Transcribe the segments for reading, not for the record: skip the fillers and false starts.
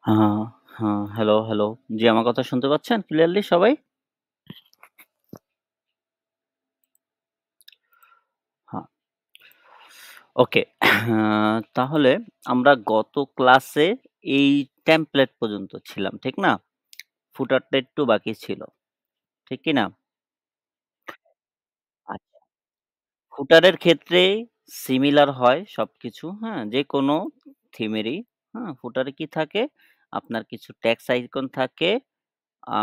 হ্যাঁ, হ্যাঁ, hello, hello. জি, আমার কথা শুনতে পাচ্ছেন ক্লিয়ারলি সবাই? হ্যাঁ, ওকে। তাহলে আমরা গত ক্লাসে এই টেমপ্লেট পর্যন্ত ছিলাম, ঠিক না? ফুটারটা একটু বাকি ছিল, ঠিক কি না? আচ্ছা, ফুটারের ক্ষেত্রে সিমিলার হয় সবকিছু, হ্যাঁ? যেকোনো থিমেরই, হ্যাঁ? ফুটারে কি থাকে? আপনার কিছু টেক্সট আইকন থাকে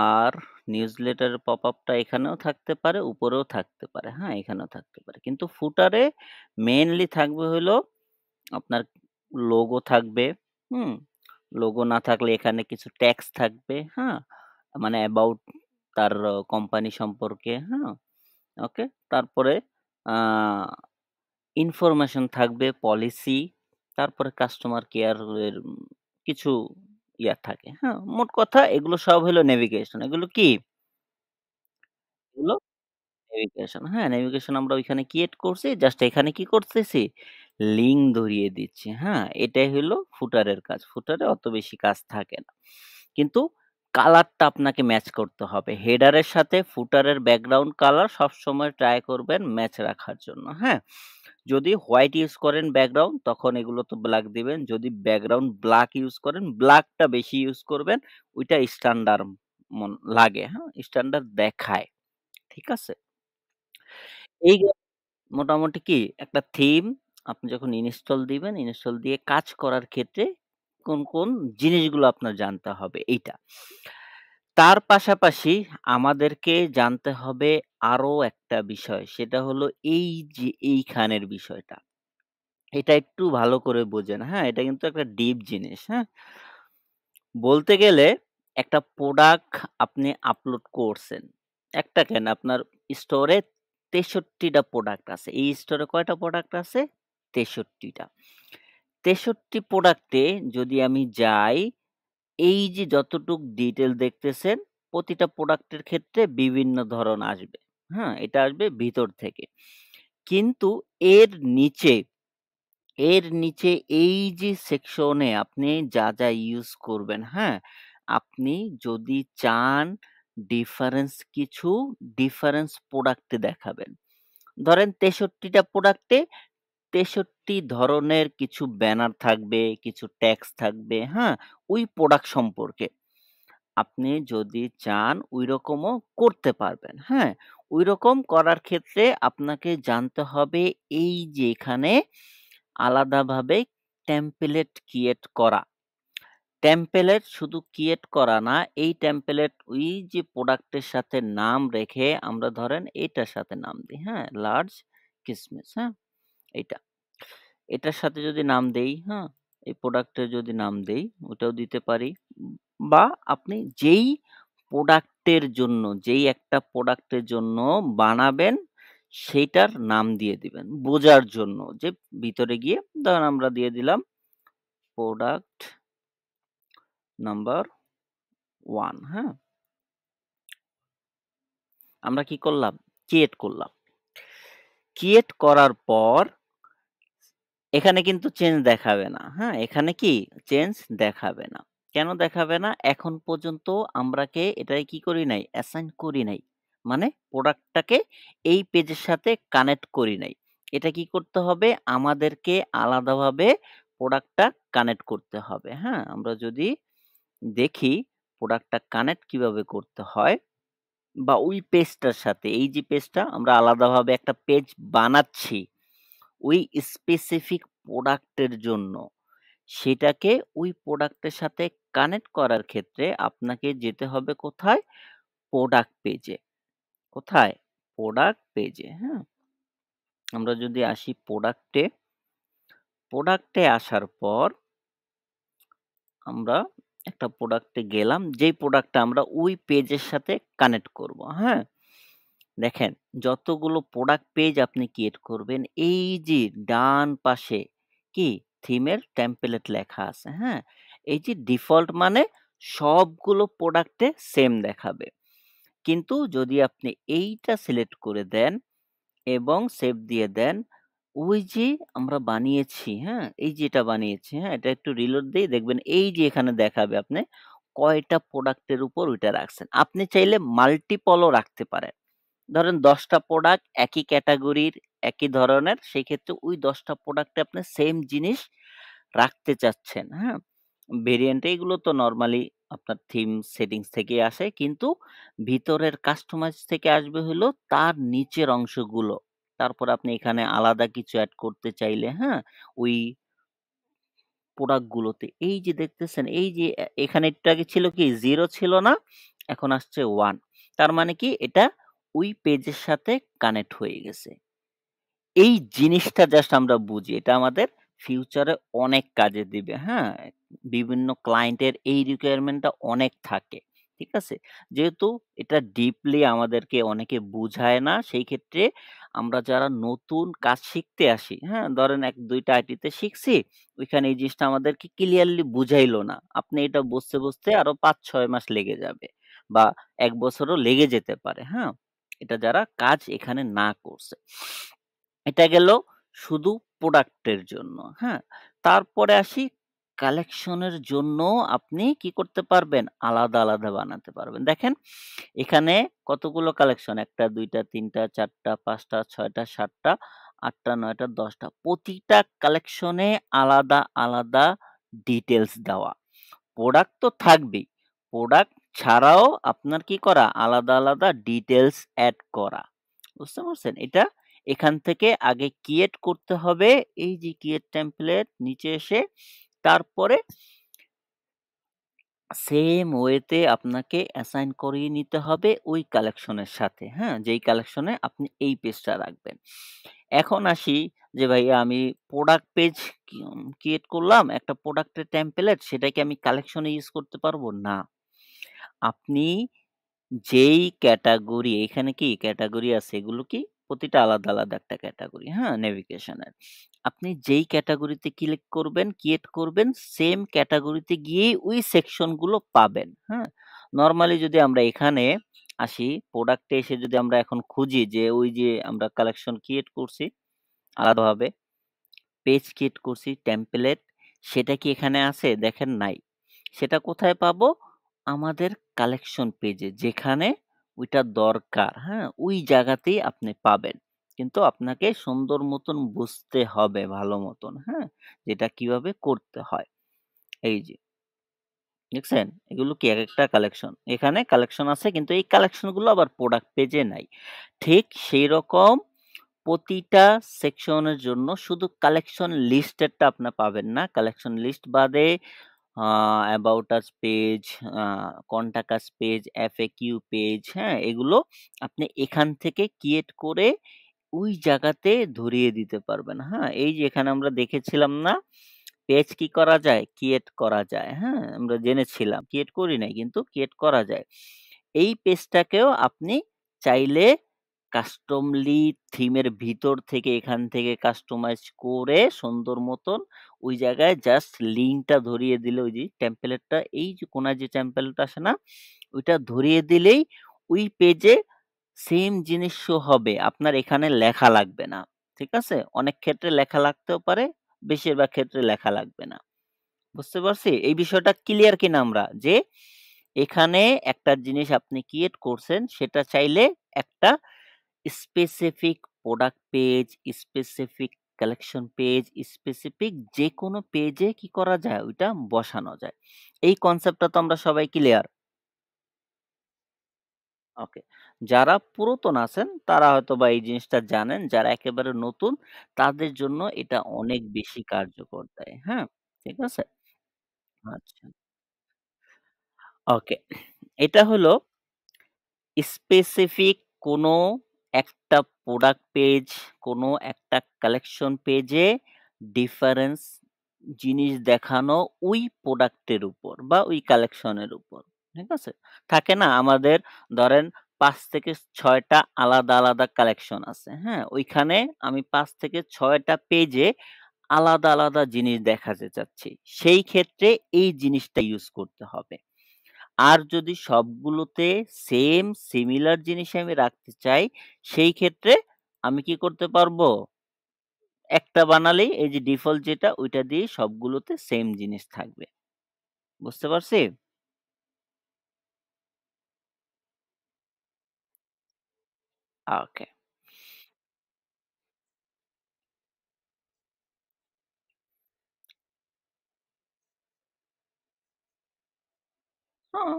আর নিউজলেটারের পপআপটা এখানেও থাকতে পারে, উপরেও থাকতে পারে, হ্যাঁ? এখানেও থাকতে পারে। কিন্তু ফুটারে মেইনলি থাকবে হলো আপনার লোগো থাকবে, হুম? লোগো না থাকলে এখানে কিছু টেক্সট থাকবে, হ্যাঁ? মানে অ্যাবাউট তার কোম্পানি সম্পর্কে, হ্যাঁ? ওকে? তারপরে আ ইনফরমেশন থাকবে, পলিসি, তারপরে কাস্টমার কেয়ার এর কিছু থাকে, হ্যাঁ? মোট কথা এগুলো সব হলো নেভিগেশন। এগুলো কি? এগুলো নেভিগেশন, হ্যাঁ? নেভিগেশন আমরা ওইখানে ক্রিয়েট করছি। জাস্ট এখানে কি করতেছি? লিঙ্ক ধরিয়ে দিচ্ছি, হ্যাঁ? এটাই হলো ফুটারের কাজ। ফুটারে অত বেশি কাজ থাকে না। কিন্তু কালারটা আপনাকে ম্যাচ করতে হবে। হেডারের সাথে ফুটারের ব্যাকগ্রাউন্ড কালার সবসময় ট্রাই করবেন ম্যাচ রাখার জন্য, হ্যাঁ? যদি হোয়াইট ইউজ করেন ব্যাকগ্রাউন্ড তখন এগুলো তো ব্লাক দিবেন। যদি ব্যাকগ্রাউন্ড ব্লাক ইউজ করেন, ব্লাকটা বেশি ইউজ করবেন। ওইটা স্ট্যান্ডার্ড লাগে, হ্যাঁ? স্ট্যান্ডার্ড দেখায়। ঠিক আছে? এই মোটামুটি কি একটা থিম আপনি যখন ইনস্টল দিবেন, ইনস্টল দিয়ে কাজ করার ক্ষেত্রে কোন জিনিসগুলো আপনার জানতে হবে এইটা। তার পাশাপাশি আমাদেরকে জানতে হবে আরো একটা বিষয়। সেটা হলো এই যে এইখানের বিষয়টা। এটা একটু ভালো করে বোঝেন, হ্যাঁ? এটা কিন্তু একটা ডিপ জিনিস, হ্যাঁ? বলতে গেলে একটা প্রোডাক্ট আপনি আপলোড করছেন। একটা কেন আপনার স্টোরে ৬৩ টা প্রোডাক্ট আছে। এই স্টোরে কয়টা প্রোডাক্ট আছে? ৬৩ টা। ৬৩ প্রোডাক্টে যদি আমি যাই, এই যে যতটুক ডিটেইল দেখতেছেন, প্রতিটা প্রোডাক্টের ক্ষেত্রে বিভিন্ন ধরন আসবে। হ্যাঁ? এটা আসবে ভিতর থেকে। কিন্তু এর নিচে এর নিচে এই যে সেকশনে আপনি যা ইউজ করবেন, হ্যাঁ? আপনি যদি চান কিছু ডিফারেন্স প্রোডাক্টে দেখাবেন। ধরেন ৬৩ টা প্রোডাক্টে ৬৩ ধরনের কিছু ব্যানার থাকবে, কিছু টেক্সট থাকবে, হ্যাঁ? ওই প্রোডাক্ট সম্পর্কে। আপনি যদি চান ঐরকমও করতে পারবেন, হ্যাঁ? ঐরকম করার ক্ষেত্রে আপনাকে জানতে হবে এই যে এখানে আলাদাভাবে টেমপ্লেট ক্রিয়েট করা। টেমপ্লেট শুধু ক্রিয়েট করা না, এই টেমপ্লেট ওই যে প্রোডাক্টের সাথে নাম রেখে আমরা ধরেন এইটার সাথে নাম দিই, হ্যাঁ? লার্জ কিসমিস, হ্যাঁ? এইটা। এটার সাথে যদি নাম দেই, হ্যাঁ? এই প্রোডাক্টের যদি নাম দেই, ওটাও দিতে পারি। বা আপনি যেই প্রোডাক্টের জন্য, যেই একটা প্রোডাক্টের জন্য বানাবেন, সেইটার নাম দিয়ে দিবেন। বোঝার জন্য যে ভিতরে গিয়ে ধরেন আমরা দিয়ে দিলাম প্রোডাক্ট নাম্বার 1, হ্যাঁ? আমরা কি করলাম? ক্রিয়েট করলাম। ক্রিয়েট করার পর এখানে কিন্তু চেঞ্জ দেখাবে না। হ্যাঁ? এখানে কি চেঞ্জ দেখাবে না। কেন দেখাবে না? এখন পর্যন্ত আমরাকে এটায় কি করি নাই? অ্যাসাইন করি নাই। মানে প্রোডাক্টটাকে এই পেজের সাথে কানেক্ট করি নাই। এটা কি করতে হবে? আমাদেরকে আলাদাভাবে প্রোডাক্টটা কানেক্ট করতে হবে। হ্যাঁ? আমরা যদি দেখি প্রোডাক্টটা কানেক্ট কিভাবে করতে হয় বা ওই পেজটার সাথে এই যে পেজটা আমরা আলাদাভাবে একটা পেজ বানাচ্ছি ওই স্পেসিফিক প্রোডাক্টের জন্য সেটাকে ওই প্রোডাক্টের সাথে কানেক্ট করার ক্ষেত্রে আপনাকে যেতে হবে কোথায়? প্রোডাক্ট পেজে। কোথায়? প্রোডাক্ট পেজে, হ্যাঁ? আমরা যদি আসি প্রোডাক্টে, প্রোডাক্টে আসার পর আমরা একটা প্রোডাক্টে গেলাম, যেই প্রোডাক্টটা আমরা ওই পেজের সাথে কানেক্ট করব, হ্যাঁ? দেখেন যতগুলো প্রোডাক্ট পেজ আপনি ক্রিয়েট করবেন, এই যে ডান পাশে কি থিমের টেমপ্লেট লেখা আছে, হ্যাঁ? এই যে ডিফল্ট মানে সবগুলো প্রোডাক্টে সেম দেখাবে। কিন্তু যদি আপনি এইটা সিলেক্ট করে দেন এবং সেভ দিয়ে দেন, ওই যে আমরা বানিয়েছি, হ্যাঁ? এই যে এটা বানিয়েছি, হ্যাঁ? এটা একটু রিলোড দেই দেখবেন এই যে এখানে দেখাবে আপনি কয়টা প্রোডাক্টের উপর ওইটা রাখছেন। আপনি চাইলে মাল্টিপল ও রাখতে পারেন। ধরেন ১০ টা প্রোডাক্ট একই ক্যাটেগরির, একই ধরনের, সেক্ষেত্রে ওই ১০ টা প্রোডাক্টে আপনি সেম জিনিস রাখতে চাচ্ছেন, হ্যাঁ? ভেরিয়েন্ট এগুলো তো নরমালি আপনার থিম সেটিংস থেকেই আসে। কিন্তু ভিতরের কাস্টমাইজ থেকে আসবে হলো তার নিচের অংশগুলো। তারপর আপনি এখানে আলাদা কিছু এড করতে চাইলে, হ্যাঁ? ওই প্রোডাক্ট গুলোতে এই যে দেখতেছেন, এই যে এখানে একটু আগে ছিল কি 0 ছিল না? এখন আসছে 1। তার মানে কি এটা ওই পেজের সাথে কানেক্ট হয়ে গেছে। এই জিনিসটা জাস্ট আমরা বুঝি। এটা আমাদের ফিউচারে অনেক কাজে দিবে, হ্যাঁ? বিভিন্ন ক্লায়েন্টের এই রিকোয়ারমেন্টটা অনেক থাকে। ঠিক আছে? যেহেতু এটা ডিপলি আমাদেরকে অনেকে বুঝায় না, সেই ক্ষেত্রে আমরা যারা নতুন কাজ শিখতে আসি, হ্যাঁ? ধরেন ১-২ টা আইটিতে শিখছি, ওইখানে এই জিনিসটা আমাদেরকে ক্লিয়ারলি বুঝাইল না। আপনি এটা বুঝতে আরো ৫-৬ মাস লেগে যাবে বা ১ বছরও লেগে যেতে পারে, হ্যাঁ? এটা যারা কাজ এখানে না করছে। এটা গেল শুধু প্রোডাক্টের জন্য, হ্যাঁ? তারপরে আসি কালেকশনের জন্য আপনি কি করতে পারবেন? আলাদা বানাতে পারবেন। দেখেন এখানে কতগুলো কালেকশন ১ টা, ২ টা, ৩ টা, ৪ টা, ৫ টা, ৬ টা, ৭ টা, ৮ টা, ৯ টা, ১০ টা। প্রতিটা কালেকশনে আলাদা ডিটেইলস দেওয়া। প্রোডাক্ট তো থাকবেই। প্রোডাক্ট ছাড়াও আপনার কি করা? আলাদা ডিটেইলস এড করা। বুঝতে পারছেন? এটা এখান থেকে আগে ক্রিয়েট করতে হবে। এই যে ক্রিয়েট টেমপ্লেট নিচে এসে তারপরে সেম ওয়েতে আপনাকে অ্যাসাইন করিয়ে নিতে হবে ওই কালেকশনের সাথে, হ্যাঁ? যেই কালেকশনে আপনি এই পেজটা রাখবেন। এখন আসি যে ভাইয়া আমি প্রোডাক্ট পেজ ক্রিয়েট করলাম, একটা প্রোডাক্টের টেমপ্লেট সেটা কি আমি কালেকশনে ইউজ করতে পারবো? না। আপনি যেই ক্যাটেগরি এখানে কি ক্যাটেগরি আছে এগুলো কি প্রতিটা আলাদা একটা ক্যাটেগরি, হ্যাঁ? নেভিগেশনের। আপনি যেই ক্যাটেগরিতে ক্লিক করবেন, ক্রিয়েট করবেন, সেম ক্যাটেগরিতে গিয়েই ওই সেকশন গুলো পাবেন, হ্যাঁ? নরমালি যদি আমরা এখানে আসি, প্রোডাক্টে এসে যদি আমরা এখন খুঁজি যে ওই যে আমরা কালেকশন ক্রিয়েট করছি আলাদাভাবে, পেজ ক্রিয়েট করছি, টেমপ্লেট সেটা কি এখানে আছে? দেখেন নাই। সেটা কোথায় পাবো? আমাদের কালেকশন পেজে যেখানে ওইটা দরকার, হ্যাঁ? ওই জায়গাতেই আপনি পাবেন। কিন্তু আপনাকে সুন্দর মতন বুঝতে হবে ভালো মতন, হ্যাঁ? যেটা কিভাবে করতে হয়। এই যে দেখছেন? এগুলো কি একেকটা কালেকশন। এখানে কালেকশন আছে কিন্তু এই কালেকশন গুলো আবার প্রোডাক্ট পেজে নাই। ঠিক সেইরকম প্রতিটা সেকশনের জন্য শুধু কালেকশন লিস্টেডটা আপনার পাবেন না। কালেকশন লিস্ট বাদে uh about us page, uh contact us page, FAQ page, হ্যাঁ? এগুলো আপনি এখান থেকে ক্রিয়েট করে ওই জায়গাতে ধরিয়ে দিতে পারবেন, হ্যাঁ? এই যে এখানে আমরা দেখেছিলাম না? পেজ কি করা যায়? ক্রিয়েট করা যায়, হ্যাঁ? আমরা জেনেছিলাম। ক্রিয়েট করি নাই কিন্তু ক্রিয়েট করা যায়। এই পেজটাকেও আপনি চাইলে কাস্টমলি থিমের ভিতর থেকে এখান থেকে কাস্টমাইজ করে সুন্দর মতন ওই জায়গায় জাস্ট লিঙ্কটা ধরিয়ে দিলে ওই যে টেমপ্লেটটা এই যে কোনায় যে টেমপ্লেটটা আসে না? ওইটা ধরিয়ে দিলেই ওই পেজে সেম জিনিস শো হবে। আপনার এখানে লেখা লাগবে না। ঠিক আছে? অনেক ক্ষেত্রে লেখা লাগতেও পারে, বেশিরভাগ ক্ষেত্রে লেখা লাগবে না। বুঝতে পারছি? এই বিষয়টা ক্লিয়ার কিনা আমরা? যে এখানে একটা জিনিস আপনি ক্রিয়েট করছেন সেটা চাইলে একটা specific product page, specific collection page, specific যেকোনো পেজে কি করা যায়? ওইটা বসানো যায়। এই কনসেপ্টটা তো আমরা সবাই ক্লিয়ার? ওকে। যারা পুরাতন আছেন তারা হয়তোবা এই জিনিসটা জানেন। যারা একেবারে নতুন তাদের জন্য এটা অনেক বেশি কার্যকর দেয়। হ্যাঁ? ঠিক আছে? আচ্ছা। ওকে। এটা হলো স্পেসিফিক কোনো একটা প্রোডাক্ট পেজ, কোনো একটা কালেকশন পেজে ডিফারেন্স জিনিস দেখানো ওই প্রোডাক্টের উপর বা ওই কালেকশনের উপর। ঠিক আছে? থাকে না আমাদের ধরেন ৫ থেকে ৬ টা আলাদা কালেকশন আছে। হ্যাঁ? ওইখানে আমি ৫ থেকে ৬ টা পেজে আলাদা জিনিস দেখাতে চাচ্ছি। সেই ক্ষেত্রে এই জিনিসটা ইউজ করতে হবে। আর যদি সবগুলোতে সেম সিমিলার জিনিস আমি রাখতে চাই, সেই ক্ষেত্রে আমি কি করতে পারবো? একটা বানালেই এই যে ডিফল্ট যেটা ওইটা দিয়েই সবগুলোতে সেম জিনিস থাকবে। বুঝতে পারছি? ওকে। হ্যাঁ,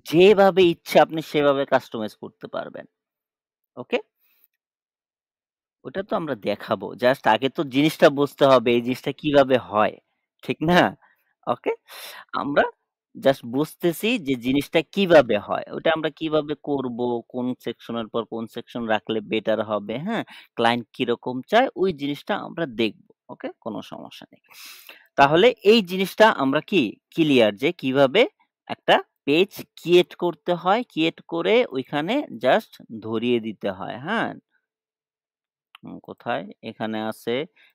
যেভাবে ইচ্ছা আপনি সেভাবে কাস্টমাইজ করতে পারবেন। ওকে? ওটা তো আমরা দেখাবো। জাস্ট আগে তো জিনিসটা বুঝতে হবে এই জিনিসটা কিভাবে হয়। ঠিক না? ওকে? আমরা জাস্ট বুঝতেছি যে জিনিসটা কিভাবে হয়। ওটা আমরা কিভাবে করব, কোন সেকশনের পর কোন সেকশন রাখলে বেটার হবে, হ্যাঁ? ক্লায়েন্ট কিরকম চায় ওই জিনিসটা আমরা দেখব। ওকে? কোন সমস্যা নেই। তাহলে এই জিনিসটা আমরা কি ক্লিয়ার যে কিভাবে একটা পেজ ক্রিয়েট করতে হয়, ক্রিয়েট করে ওইখানে জাস্ট ধরিয়ে দিতে হয়, হ্যাঁ? কোথায়? এখানে আছে,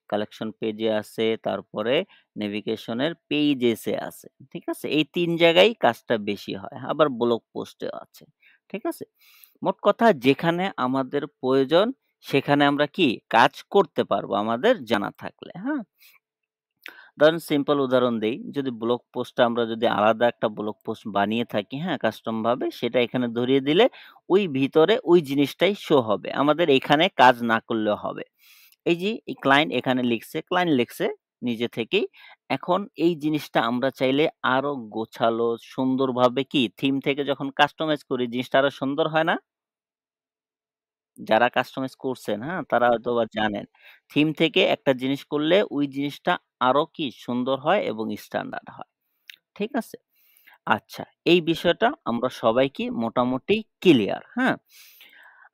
কালেকশন পেজে আছে, তারপরে নেভিগেশনের পেইজেস এ আছে। ঠিক আছে? এই ৩ জায়গায় কাজটা বেশি হয়। আবার ব্লগ পোস্টেও আছে। ঠিক আছে? মোট কথা যেখানে আমাদের প্রয়োজন সেখানে আমরা কি কাজ করতে পারবো আমাদের জানা থাকলে। হ্যাঁ? ধরেন সিম্পল উদাহরণ দেই। যদি ব্লগ পোস্টটা আমরা যদি আলাদা একটা ব্লগ পোস্ট বানিয়ে থাকি, হ্যাঁ? কাস্টম ভাবে সেটা এখানে ধরিয়ে দিলে ওই ভিতরে ওই জিনিসটাই শো হবে। আমাদের এখানে কাজ না করলেও হবে। এই যে এই ক্লায়েন্ট এখানে লিখছে, ক্লায়েন্ট লিখছে নিজে থেকেই। এখন এই জিনিসটা আমরা চাইলে আরো গোছালো সুন্দরভাবে কি থিম থেকে যখন কাস্টমাইজ করি জিনিসটা আরো সুন্দর হয় না? যারা কাস্টমাইজ করছেন, হ্যাঁ? তারা হয়তোবা জানেন। থিম থেকে একটা জিনিস করলে ওই জিনিসটা আরো কি সুন্দর হয় এবং স্ট্যান্ডার্ড হয়। ঠিক আছে? আচ্ছা, এই বিষয়টা আমরা সবাই কি মোটামুটি ক্লিয়ার, হ্যাঁ?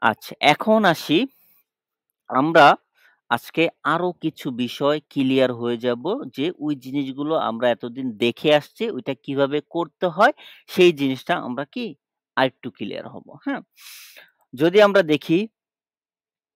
আচ্ছা, এখন আসি আমরা আজকে আরো কিছু বিষয় ক্লিয়ার হয়ে যাব যে ওই জিনিসগুলো আমরা এতদিন দেখে আসছি ওইটা কিভাবে করতে হয় সেই জিনিসটা আমরা কি আরেকটু ক্লিয়ার হব। হ্যাঁ? যদি আমরা দেখি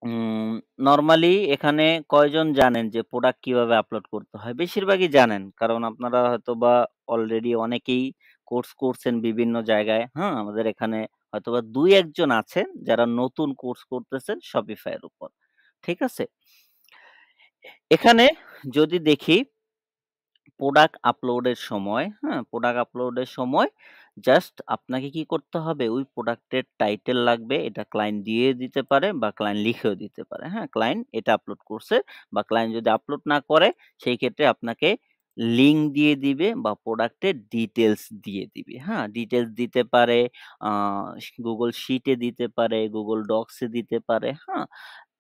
উম নরমালি এখানে কয়জন জানেন যে প্রোডাক্ট কিভাবে আপলোড করতে হয়? বেশিরভাগই জানেন। কারণ আপনারা হয়তোবা অলরেডি অনেকেই কোর্স করছেন বিভিন্ন জায়গায়। হ্যাঁ? আমাদের এখানে হয়তোবা ২-১ জন আছেন যারা নতুন কোর্স করতেছেন Shopify এর উপর। ঠিক আছে? এখানে যদি দেখি প্রোডাক্ট আপলোডের সময়, হ্যাঁ? প্রোডাক্ট আপলোডের সময় জাস্ট আপনাকে কি করতে হবে? ওই প্রোডাক্টের টাইটেল লাগবে। এটা ক্লায়েন্ট দিয়ে দিতে পারে বা ক্লায়েন্ট লিখেও দিতে পারে, হ্যাঁ? ক্লায়েন্ট এটা আপলোড করছে বা ক্লায়েন্ট যদি আপলোড না করে সেই ক্ষেত্রে আপনাকে লিঙ্ক দিয়ে দিবে বা প্রোডাক্টের ডিটেইলস দিয়ে দিবে, হ্যাঁ? ডিটেইলস দিতে পারে, আ Google শিটে দিতে পারে, Google ডক্স এ দিতে পারে, হ্যাঁ?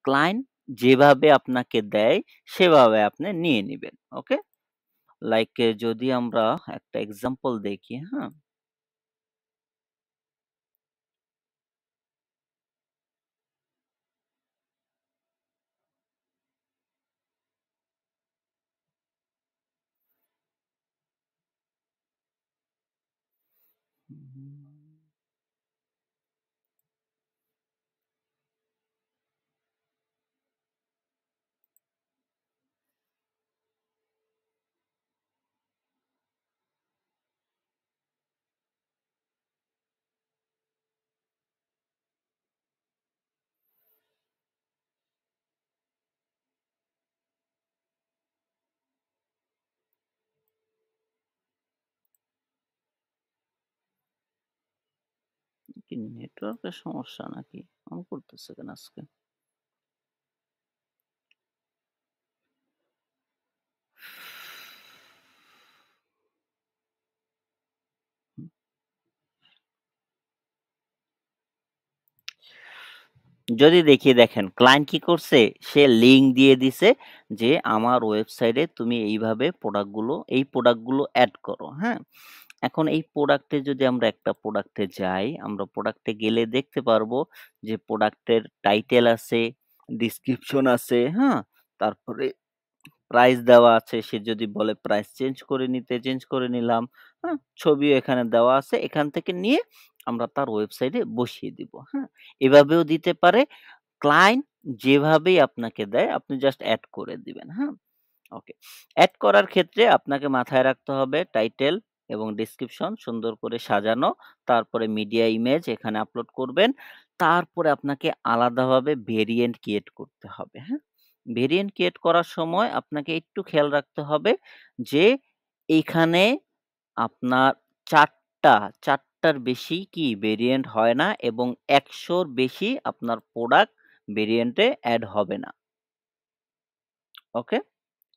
ক্লায়েন্ট যেভাবে আপনাকে দেয় সেভাবে আপনি নিয়ে নিবেন। ওকে? লাইক যদি আমরা একটা এক্সাম্পল দেখি, হ্যাঁ? কি নেটওয়ার্কের সমস্যা নাকি? অন করতেছে কেন আজকে? যদি দেখি দেখেন ক্লায়েন্ট কি করছে? সে লিঙ্ক দিয়ে দিছে যে, "আমার ওয়েবসাইটে তুমি এইভাবে এই প্রোডাক্টগুলো এড করো।" হ্যাঁ? এখন এই প্রোডাক্টে যদি আমরা একটা প্রোডাক্টে যাই, আমরা প্রোডাক্টে গেলে দেখতে পারবো যে প্রোডাক্টের টাইটেল আছে, ডেসক্রিপশন আছে, হ্যাঁ? তারপরে প্রাইস দেওয়া আছে। সে যদি বলে প্রাইস চেঞ্জ করে নিতে, চেঞ্জ করে নিলাম। হ্যাঁ? ছবিও এখানে দেওয়া আছে। এখান থেকে নিয়ে আমরা তার ওয়েবসাইটে বসিয়ে দিব। হ্যাঁ? এভাবেও দিতে পারে। ক্লায়েন্ট যেভাবেই আপনাকে দেয় আপনি জাস্ট এড করে দিবেন। হ্যাঁ? ওকে। এড করার ক্ষেত্রে আপনাকে মাথায় রাখতে হবে টাইটেল। এবং ডেসক্রিপশন সুন্দর করে সাজানো। তারপরে মিডিয়া ইমেজ এখানে আপলোড করবেন। তারপরে আপনাকে আলাদাভাবে ভেরিয়েন্ট ক্রিয়েট করতে হবে, হ্যাঁ? ভেরিয়েন্ট ক্রিয়েট করার সময় আপনাকে একটু খেয়াল রাখতে হবে যে এইখানে আপনার ৪ টার বেশি কি ভেরিয়েন্ট হয় না এবং ১০০ র বেশি আপনার প্রোডাক্ট ভেরিয়েন্ট এ এড হবে না। ওকে?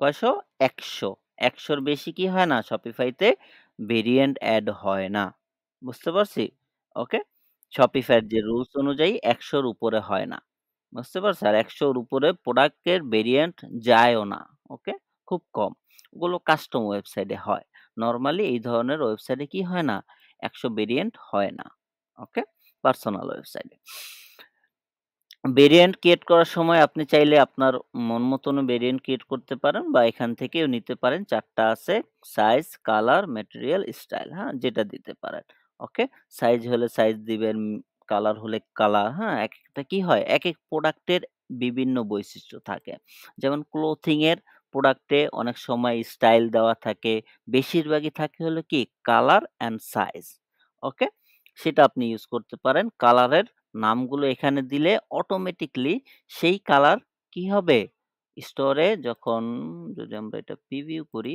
কয়শো? ১০০। ১০০ র বেশি কি হয় না? Shopify তে ভেরিয়েন্ট এড হয় না। বুঝতে পারছি? ওকে? Shopify এর যে রুলস অনুযায়ী ১০০ র উপরে হয় না। বুঝতে পারছেন? আর ১০০ র উপরে প্রোডাক্টের ভেরিয়েন্ট যায়ও না। ওকে? খুব কম। ওগুলো কাস্টম ওয়েবসাইটে হয়। নরমালি এই ধরনের ওয়েবসাইটে কি হয় না? ১০০ ভেরিয়েন্ট হয় না। ওকে? পার্সোনাল ওয়েবসাইটে। ভেরিয়েন্ট ক্রিয়েট করার সময় আপনি চাইলে আপনার মন মতনও ভেরিয়েন্ট ক্রিয়েট করতে পারেন বা এখান থেকেও নিতে পারেন। ৪ টা আছে সাইজ, কালার, ম্যাটেরিয়াল, স্টাইল, হ্যাঁ? যেটা দিতে পারেন। ওকে? সাইজ হলে সাইজ দিবেন, কালার হলে কালার, হ্যাঁ? একেকটা কি হয়? একেক প্রোডাক্টের বিভিন্ন বৈশিষ্ট্য থাকে। যেমন ক্লোথিং এর প্রোডাক্টে অনেক সময় স্টাইল দেওয়া থাকে। বেশিরভাগই থাকে হলো কি কালার অ্যান্ড সাইজ। ওকে? সেটা আপনি ইউজ করতে পারেন। কালারের নামগুলো এখানে দিলে অটোমেটিক্যালি সেই কালার কি হবে? স্টোরে যখন যদি আমরা এটা প্রিভিউ করি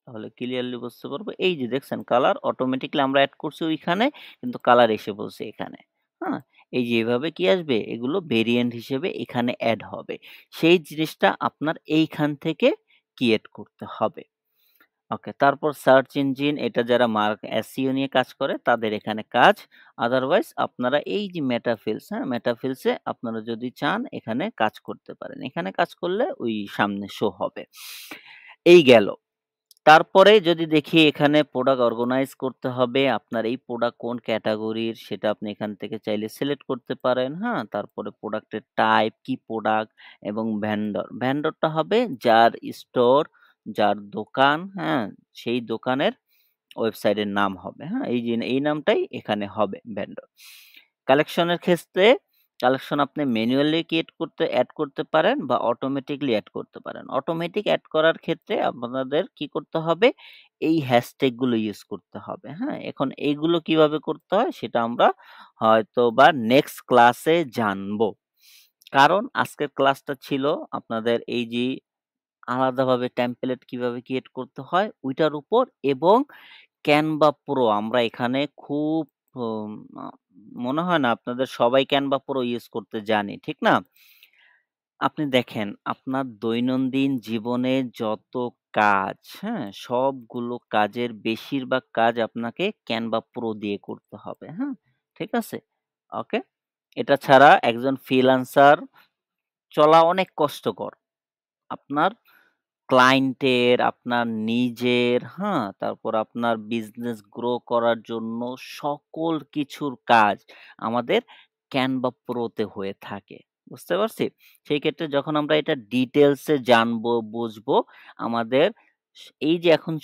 তাহলে ক্লিয়ারলি বুঝতে পারবো। এই যে দেখছেন কালার অটোমেটিক্যালি আমরা এড করছি ওইখানে কিন্তু কালার এসে বলছে এখানে। হ্যাঁ? এই যে এভাবে কি আসবে? এগুলো ভেরিয়েন্ট হিসেবে এখানে এড হবে। সেই জিনিসটা আপনার এইখান থেকে ক্রিয়েট করতে হবে। ওকে, তারপর সার্চ ইঞ্জিন এটা যারা SEO নিয়ে কাজ করে তাদের এখানে কাজ। আদারওয়াইজ আপনারা এই যে মেটাফিলস, হ্যাঁ? মেটাফিলস এ আপনারা যদি চান এখানে কাজ করতে পারেন। এখানে কাজ করলে ওই সামনে শো হবে। এই গেল। তারপরে যদি দেখি এখানে প্রোডাক্ট অর্গানাইজ করতে হবে। আপনার এই প্রোডাক্ট কোন ক্যাটেগরির সেটা আপনি এখান থেকে চাইলে সিলেক্ট করতে পারেন, হ্যাঁ? তারপরে প্রোডাক্টের টাইপ, কি প্রোডাক্ট এবং ভেন্ডর। ভেন্ডরটা হবে যার স্টোর, যার দোকান, হ্যাঁ? সেই দোকানের ওয়েবসাইটের নাম হবে, হ্যাঁ? এই যে এই নামটাই এখানে হবে ভেন্ডর। কালেকশনের ক্ষেত্রে কালেকশন আপনি ম্যানুয়ালি এড করতে পারেন বা অটোমেটিক্যালি এড করতে পারেন। অটোমেটিক এড করার ক্ষেত্রে আপনাদের কি করতে হবে? এই হ্যাশট্যাগ গুলো ইউজ করতে হবে, হ্যাঁ? এখন এইগুলো কিভাবে করতে হয় সেটা আমরা হয়তোবা নেক্সট ক্লাসে জানবো। কারণ আজকের ক্লাসটা ছিল আপনাদের এই যে আলাদাভাবে টেমপ্লেট কিভাবে ক্রিয়েট করতে হয় ওইটার উপর এবং Canva Pro আমরা এখানে খুব উম আ মনে হয় না আপনাদের সবাই Canva Pro ইউজ করতে জানি, ঠিক না? আপনি দেখেন আপনার দৈনন্দিন জীবনে যত কাজ, হ্যাঁ? সবগুলো কাজের বেশিরভাগ কাজ আপনাকে Canva Pro দিয়ে করতে হবে, হ্যাঁ? ঠিক আছে? ওকে? এটা ছাড়া একজন ফ্রিল্যান্সার চলা অনেক কষ্টকর। আপনার ক্লায়েন্টের, আপনার নিজের, হ্যাঁ? তারপর আপনার বিজনেস গ্রো করার জন্য সকল কিছুর কাজ আমাদের Canva Pro তে হয়ে থাকে। বুঝতে পারছি? সেই ক্ষেত্রে যখন আমরা এটা ডিটেইলস এ জানবো, বুঝবো, আমাদের এই যে এখন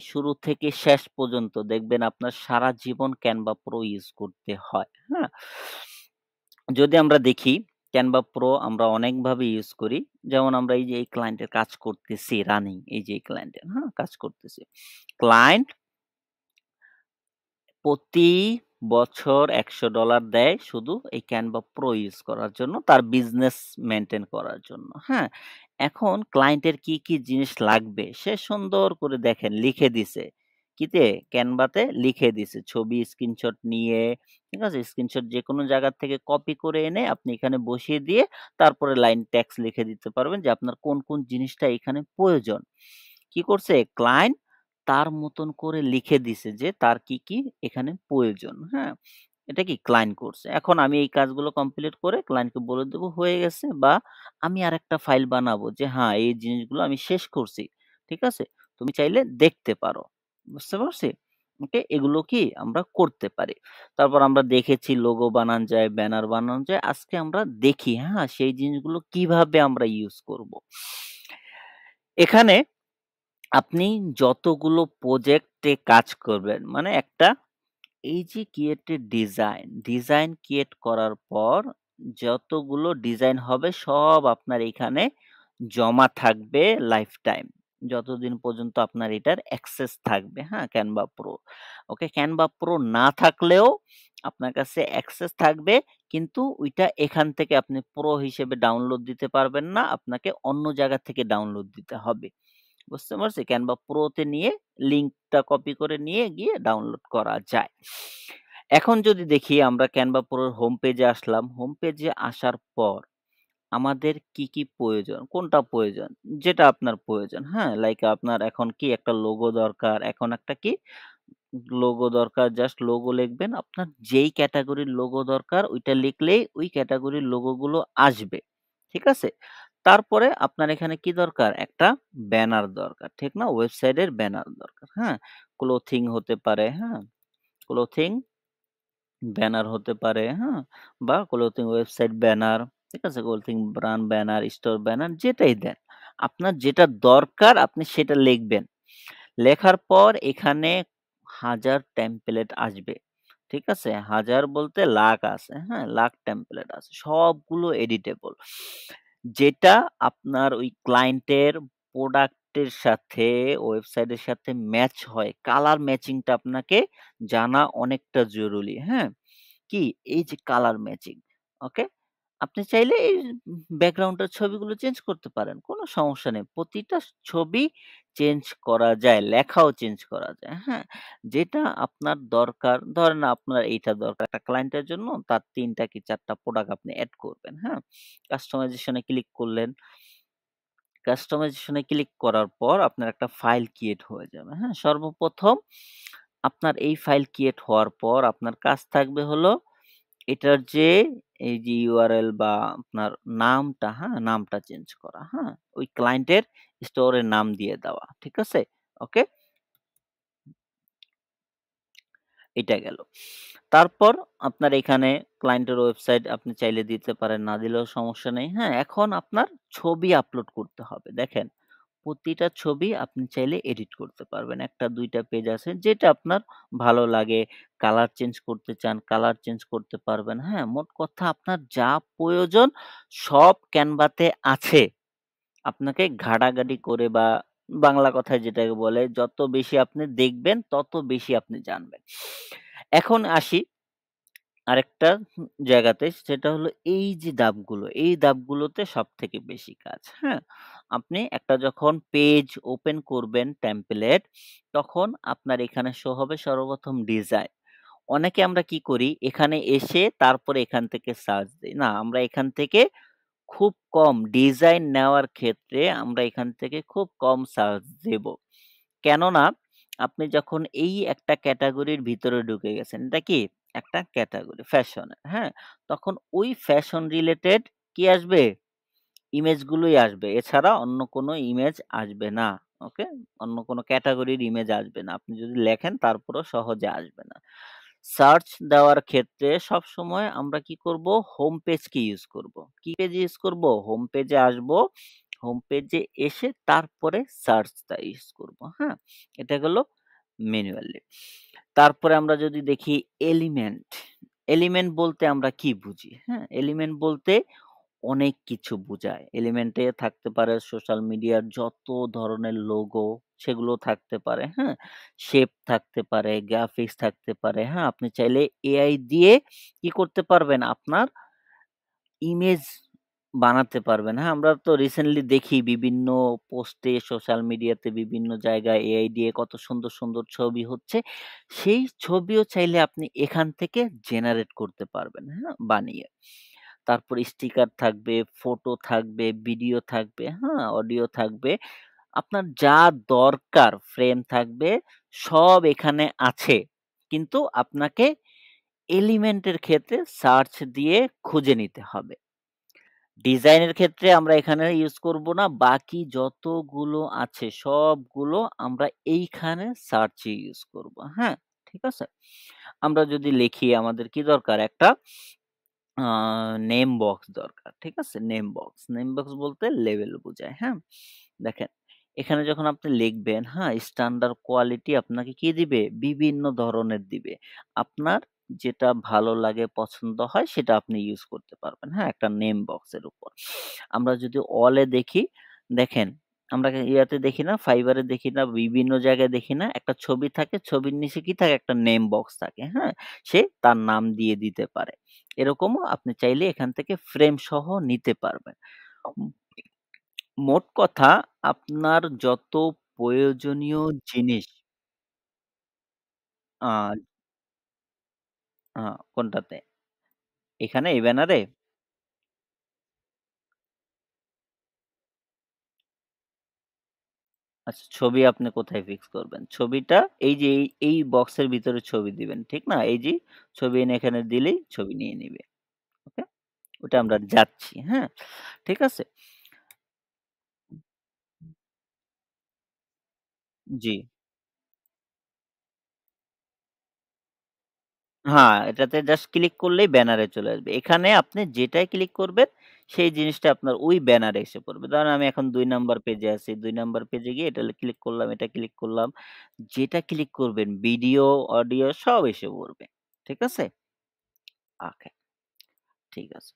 শুরু থেকে শেষ পর্যন্ত দেখবেন আপনার সারা জীবন Canva Pro ইউজ করতে হয়। হ্যাঁ? যদি আমরা দেখি Canva Pro আমরা অনেকভাবে ইউজ করি। যেমন আমরা এই যে এই ক্লায়েন্টের কাজ করতেছি রানিং এই যে এই ক্লায়েন্টের, হ্যাঁ? কাজ করতেছি। ক্লায়েন্ট প্রতি বছর $১০০ দেয় শুধু এই Canva Pro ইউজ করার জন্য, তার বিজনেস মেইনটেইন করার জন্য, হ্যাঁ? এখন ক্লায়েন্টের কি জিনিস লাগবে সে সুন্দর করে দেখেন লিখে দিছে। কিতে? Canva তে লিখে দিছে। ছবি স্ক্রিনশট নিয়ে, ঠিক আছে? স্ক্রিনশট যেকোনো জায়গা থেকে কপি করে এনে আপনি এখানে বসিয়ে দিয়ে তারপরে লাইন টেক্সট লিখে দিতে পারবেন যে আপনার কোন জিনিসটা এখানে প্রয়োজন। কি করছে? ক্লায়েন্ট তার মতন করে লিখে দিছে যে তার কি এখানে প্রয়োজন, হ্যাঁ? এটা কি ক্লায়েন্ট করছে। এখন আমি এই কাজগুলো কমপ্লিট করে ক্লায়েন্টকে বলে দেব হয়ে গেছে বা আমি আরেকটা ফাইল বানাবো যে হ্যাঁ, এই জিনিসগুলো আমি শেষ করছি। ঠিক আছে? তুমি চাইলে দেখতে পারো। বুঝতে পারছি? ওকে? এগুলো কি আমরা করতে পারি। তারপর আমরা দেখেছি লোগো বানানো যায়, ব্যানার বানানো যায়। আজকে আমরা দেখি হ্যাঁ, সেই জিনিসগুলো কিভাবে আমরা ইউজ করব। এখানে আপনি যতগুলো প্রজেক্টে কাজ করবেন মানে একটা এই যে ক্রিয়েটেড ডিজাইন ক্রিয়েট করার পর যতগুলো ডিজাইন হবে সব আপনার এখানে জমা থাকবে লাইফ টাইম। যতদিন পর্যন্ত আপনার এটার অ্যাক্সেস থাকবে, হ্যাঁ? Canva Pro। ওকে? Canva Pro না থাকলেও আপনার কাছে অ্যাক্সেস থাকবে, কিন্তু ওইটা এখান থেকে আপনি প্রো হিসেবে ডাউনলোড দিতে পারবেন না। আপনাকে অন্য জায়গা থেকে ডাউনলোড দিতে হবে। বুঝতে পারছি? Canva Pro তে নিয়ে লিঙ্কটা কপি করে নিয়ে গিয়ে ডাউনলোড করা যায়। এখন যদি দেখি আমরা Canva Pro র হোম পেজে আসলাম। হোম পেজে আসার পর আমাদের কি প্রয়োজন? কোনটা প্রয়োজন? যেটা আপনার প্রয়োজন, হ্যাঁ? লাইক আপনার এখন কি একটা লোগো দরকার, এখন একটা কি লোগো দরকার, জাস্ট লোগো লিখবেন। আপনার যেই ক্যাটেগরির লোগো দরকার ওইটা লিখলেই ওই ক্যাটেগরির লোগোগুলো আসবে। ঠিক আছে? তারপরে আপনার এখানে কি দরকার? একটা ব্যানার দরকার। ঠিক না? ওয়েবসাইটের ব্যানার দরকার, হ্যাঁ? ক্লোথিং হতে পারে, হ্যাঁ? ক্লোথিং ব্যানার হতে পারে, হ্যাঁ? বা ক্লোথিং ওয়েবসাইট ব্যানার, ঠিক আছে? Clothing brand banner, store banner যেটাই দেন। আপনার যেটা দরকার আপনি সেটা লিখবেন। লেখার পর এখানে ১০০০ টেমপ্লেট আসবে। ঠিক আছে? ১০০০ বলতে লাখ আছে, হ্যাঁ? লাখ টেমপ্লেট আছে। সবগুলো এডিটেবল। যেটা আপনার ওই ক্লায়েন্টের প্রোডাক্টের সাথে, ওয়েবসাইটের সাথে ম্যাচ হয়। কালার ম্যাচিংটা আপনাকে জানা অনেকটা জরুরি, হ্যাঁ? কি? এই যে কালার ম্যাচিং, ওকে? আপনি চাইলে এই ব্যাকগ্রাউন্ডের ছবিগুলো চেঞ্জ করতে পারেন। কোনো সমস্যা নেই। প্রতিটা ছবি চেঞ্জ করা যায়, লেখাও চেঞ্জ করা যায়, হ্যাঁ? যেটা আপনার দরকার, ধরেন আপনার এইটা দরকার একটা ক্লায়েন্টের জন্য, তার ৩ টা কি ৪ টা প্রোডাক্ট আপনি এড করবেন, হ্যাঁ? কাস্টমাইজেশন এ ক্লিক করলেন। কাস্টমাইজেশন এ ক্লিক করার পর আপনার একটা ফাইল ক্রিয়েট হয়ে যাবে, হ্যাঁ? সর্বপ্রথম আপনার এই ফাইল ক্রিয়েট হওয়ার পর আপনার কাজ থাকবে হলো এটার যে এই যে ইউআরএল বা আপনার নামটা, হ্যাঁ? নামটা চেঞ্জ করা, হ্যাঁ? ওই ক্লায়েন্টের স্টোরের নাম দিয়ে দেওয়া। ঠিক আছে? ওকে? এটা গেল। তারপর আপনার এখানে ক্লায়েন্টের ওয়েবসাইট আপনি চাইলে দিতে পারেন, না দিলেও সমস্যা নেই। হ্যাঁ? এখন আপনার ছবি আপলোড করতে হবে। দেখেন, প্রতিটা ছবি আপনি চাইলে এডিট করতে পারবেন। ১ টা ২ টা পেজ আছে যেটা আপনার ভালো লাগে, কালার চেঞ্জ করতে চান, কালার চেঞ্জ করতে পারবেন। হ্যাঁ? মোট কথা আপনার যা প্রয়োজন সব Canva তে আছে। আপনাকে ঘাটাঘাটি করে বা বাংলা কথায় যেটাকে বলে যত বেশি আপনি দেখবেন তত বেশি আপনি জানবেন। এখন আসি আরেকটা জায়গাতে, সেটা হলো এই যে ধাপগুলো, এই ধাপগুলোতে সবথেকে বেশি কাজ, হ্যাঁ? আপনি একটা যখন পেজ ওপেন করবেন টেমপ্লেট, তখন আপনার এখানে শো হবে সর্বপ্রথম ডিজাইন। অনেকে আমরা কি করি এখানে এসে তারপরে এখান থেকে সার্চ দেই। না, আমরা এখান থেকে খুব কম ডিজাইন নেওয়ার ক্ষেত্রে আমরা এখান থেকে খুব কম সার্চ দেব। কেননা আপনি যখন এই একটা ক্যাটেগরির ভিতরে ঢুকে গেছেন, এটা কি? একটা ক্যাটেগরি ফ্যাশনের, হ্যাঁ? তখন ওই ফ্যাশন রিলেটেড কি আসবে? ইমেজগুলোই আসবে। এছাড়া অন্য কোনো ইমেজ আসবে না। ওকে? অন্য কোনো ক্যাটেগরির ইমেজ আসবে না। আপনি যদি লেখেন তারপরেও সহজে আসবে না। সার্চ দেওয়ার ক্ষেত্রে সবসময় আমরা কি করব? হোম পেজকে ইউজ করব। কি পেজ ইউজ করব? হোম পেজে আসবো। হোম পেজে এসে তারপরে সার্চটা ইউজ করব। হ্যাঁ? এটা গেল ম্যানুয়ালি। তারপরে আমরা যদি দেখি এলিমেন্ট, এলিমেন্ট বলতে আমরা কি বুঝি? হ্যাঁ? এলিমেন্ট বলতে অনেক কিছু বুঝায়। এলিমেন্টে থাকতে পারে সোশ্যাল মিডিয়ার যত ধরনের লোগো সেগুলো থাকতে পারে, হ্যাঁ? শেপ থাকতে পারে, গ্রাফিক্স থাকতে পারে, হ্যাঁ? আপনি চাইলে এআই দিয়ে কি করতে পারবেন? আপনার ইমেজ বানাতে পারবেন, হ্যাঁ? আমরা তো রিসেন্টলি দেখি বিভিন্ন পোস্টে সোশ্যাল মিডিয়াতে বিভিন্ন জায়গায় এআই দিয়ে কত সুন্দর, সুন্দর ছবি হচ্ছে। সেই ছবিও চাইলে আপনি এখান থেকে জেনারেট করতে পারবেন, হ্যাঁ? বানিয়ে। তারপর স্টিকার থাকবে, ফটো থাকবে, ভিডিও থাকবে, হ্যাঁ? অডিও থাকবে। আপনার যা দরকার ফ্রেম থাকবে, সব এখানে আছে। কিন্তু আপনাকে এলিমেন্টের ক্ষেত্রে সার্চ দিয়ে খুঁজে নিতে হবে। ডিজাইনের ক্ষেত্রে আমরা এখানে ইউজ করব না। বাকি যতগুলো আছে সবগুলো আমরা এইখানে সার্চে ইউজ করব। হ্যাঁ? ঠিক আছে? আমরা যদি লিখি আমাদের কি দরকার? একটা আ নেম বক্স দরকার। ঠিক আছে? Name box. নেম বক্স বলতে লেবেল বোঝায়। হ্যাঁ? দেখেন, এখানে যখন আপনি লিখবেন, হ্যাঁ? স্ট্যান্ডার্ড কোয়ালিটি আপনাকে কি দিবে? বিভিন্ন ধরনের দিবে। আপনার যেটা ভালো লাগে, পছন্দ হয় সেটা আপনি ইউজ করতে পারবেন। হ্যাঁ? একটা নেম বক্সের উপর। আমরা যদি অল এ দেখি, দেখেন আমরা ইয়াতে দেখি না, Fiverr এ দেখি না, বিভিন্ন জায়গায় দেখি না? একটা ছবি থাকে, ছবির নিচে কি থাকে? একটা নেম বক্স থাকে, হ্যাঁ? সে তার নাম দিয়ে দিতে পারে। এরকমও আপনি চাইলে এখান থেকে ফ্রেম সহ নিতে পারবেন। উম মোট কথা আপনার যত প্রয়োজনীয় জিনিস আ আ কোনটাতে? এখানে এই ব্যানারে? আচ্ছা ছবি আপনি কোথায় ফিক্স করবেন? ছবিটা এই যে এই বক্সের ভিতরে ছবি দিবেন, ঠিক না? এই যে ছবি এনে এখানে দিলেই ছবি নিয়ে নিবে। ওকে? ওটা আমরা যাচ্ছি, হ্যাঁ? ঠিক আছে? জি। হ্যাঁ, এটাতে জাস্ট ক্লিক করলেই ব্যানারে চলে আসবে। এখানে আপনি যেটায় ক্লিক করবেন, সেই জিনিসটা আপনার ওই ব্যানারে এসে পড়বে। ধরেন আমি এখন ২ নাম্বার পেজে আছি। ২ নাম্বার পেজে গিয়ে এটা ক্লিক করলাম, এটা ক্লিক করলাম। যেটা ক্লিক করবেন ভিডিও, অডিও সব এসে পড়বে। ঠিক আছে? ওকে, ঠিক আছে।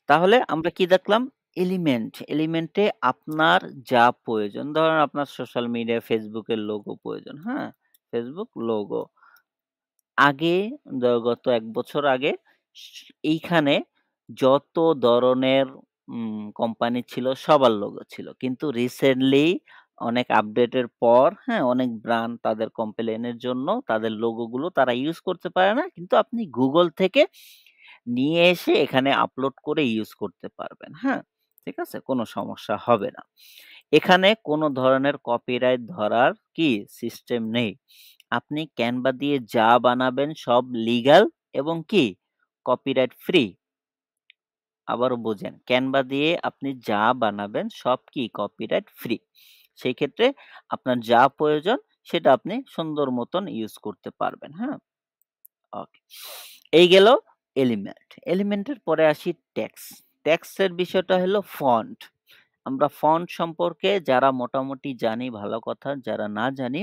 তাহলে আমরা কি দেখলাম? এলিমেন্ট, এলিমেন্টে আপনার যা প্রয়োজন, ধরেন আপনার সোশ্যাল মিডিয়ায় Facebook এর লোগো প্রয়োজন, হ্যাঁ? Facebook logo. আগে গত ১ বছর আগে স এইখানে যত ধরনের কোম্পানি ছিল সবার লোগো ছিল। কিন্তু রিসেন্টলি অনেক আপডেটের পর, হ্যাঁ? অনেক ব্র্যান্ড তাদের কমপ্লেইনের জন্য তাদের লোগোগুলো তারা ইউজ করতে পারে না। কিন্তু আপনি Google থেকে নিয়ে এসে এখানে আপলোড করে ইউজ করতে পারবেন, হ্যাঁ? ঠিক আছে? কোনো সমস্যা হবে না। এখানে কোনো ধরনের কপিরাইট ধরার কি সিস্টেম নেই। আপনি Canva দিয়ে যা বানাবেন সব লিগ্যাল এবং কি কপিরাইট ফ্রি। আবারও বোঝেন, Canva দিয়ে আপনি যা বানাবেন সব কি কপিরাইট ফ্রি। সেই ক্ষেত্রে আপনার যা প্রয়োজন সেটা আপনি সুন্দর মতন ইউজ করতে পারবেন, হ্যাঁ? ওকে। এই গেল এলিমেন্ট। এলিমেন্টের পরে আসি টেক্সট। টেক্সটের বিষয়টা হলো ফন্ট। আমরা ফন্ট সম্পর্কে যারা মোটামুটি জানি ভালো কথা, যারা না জানি,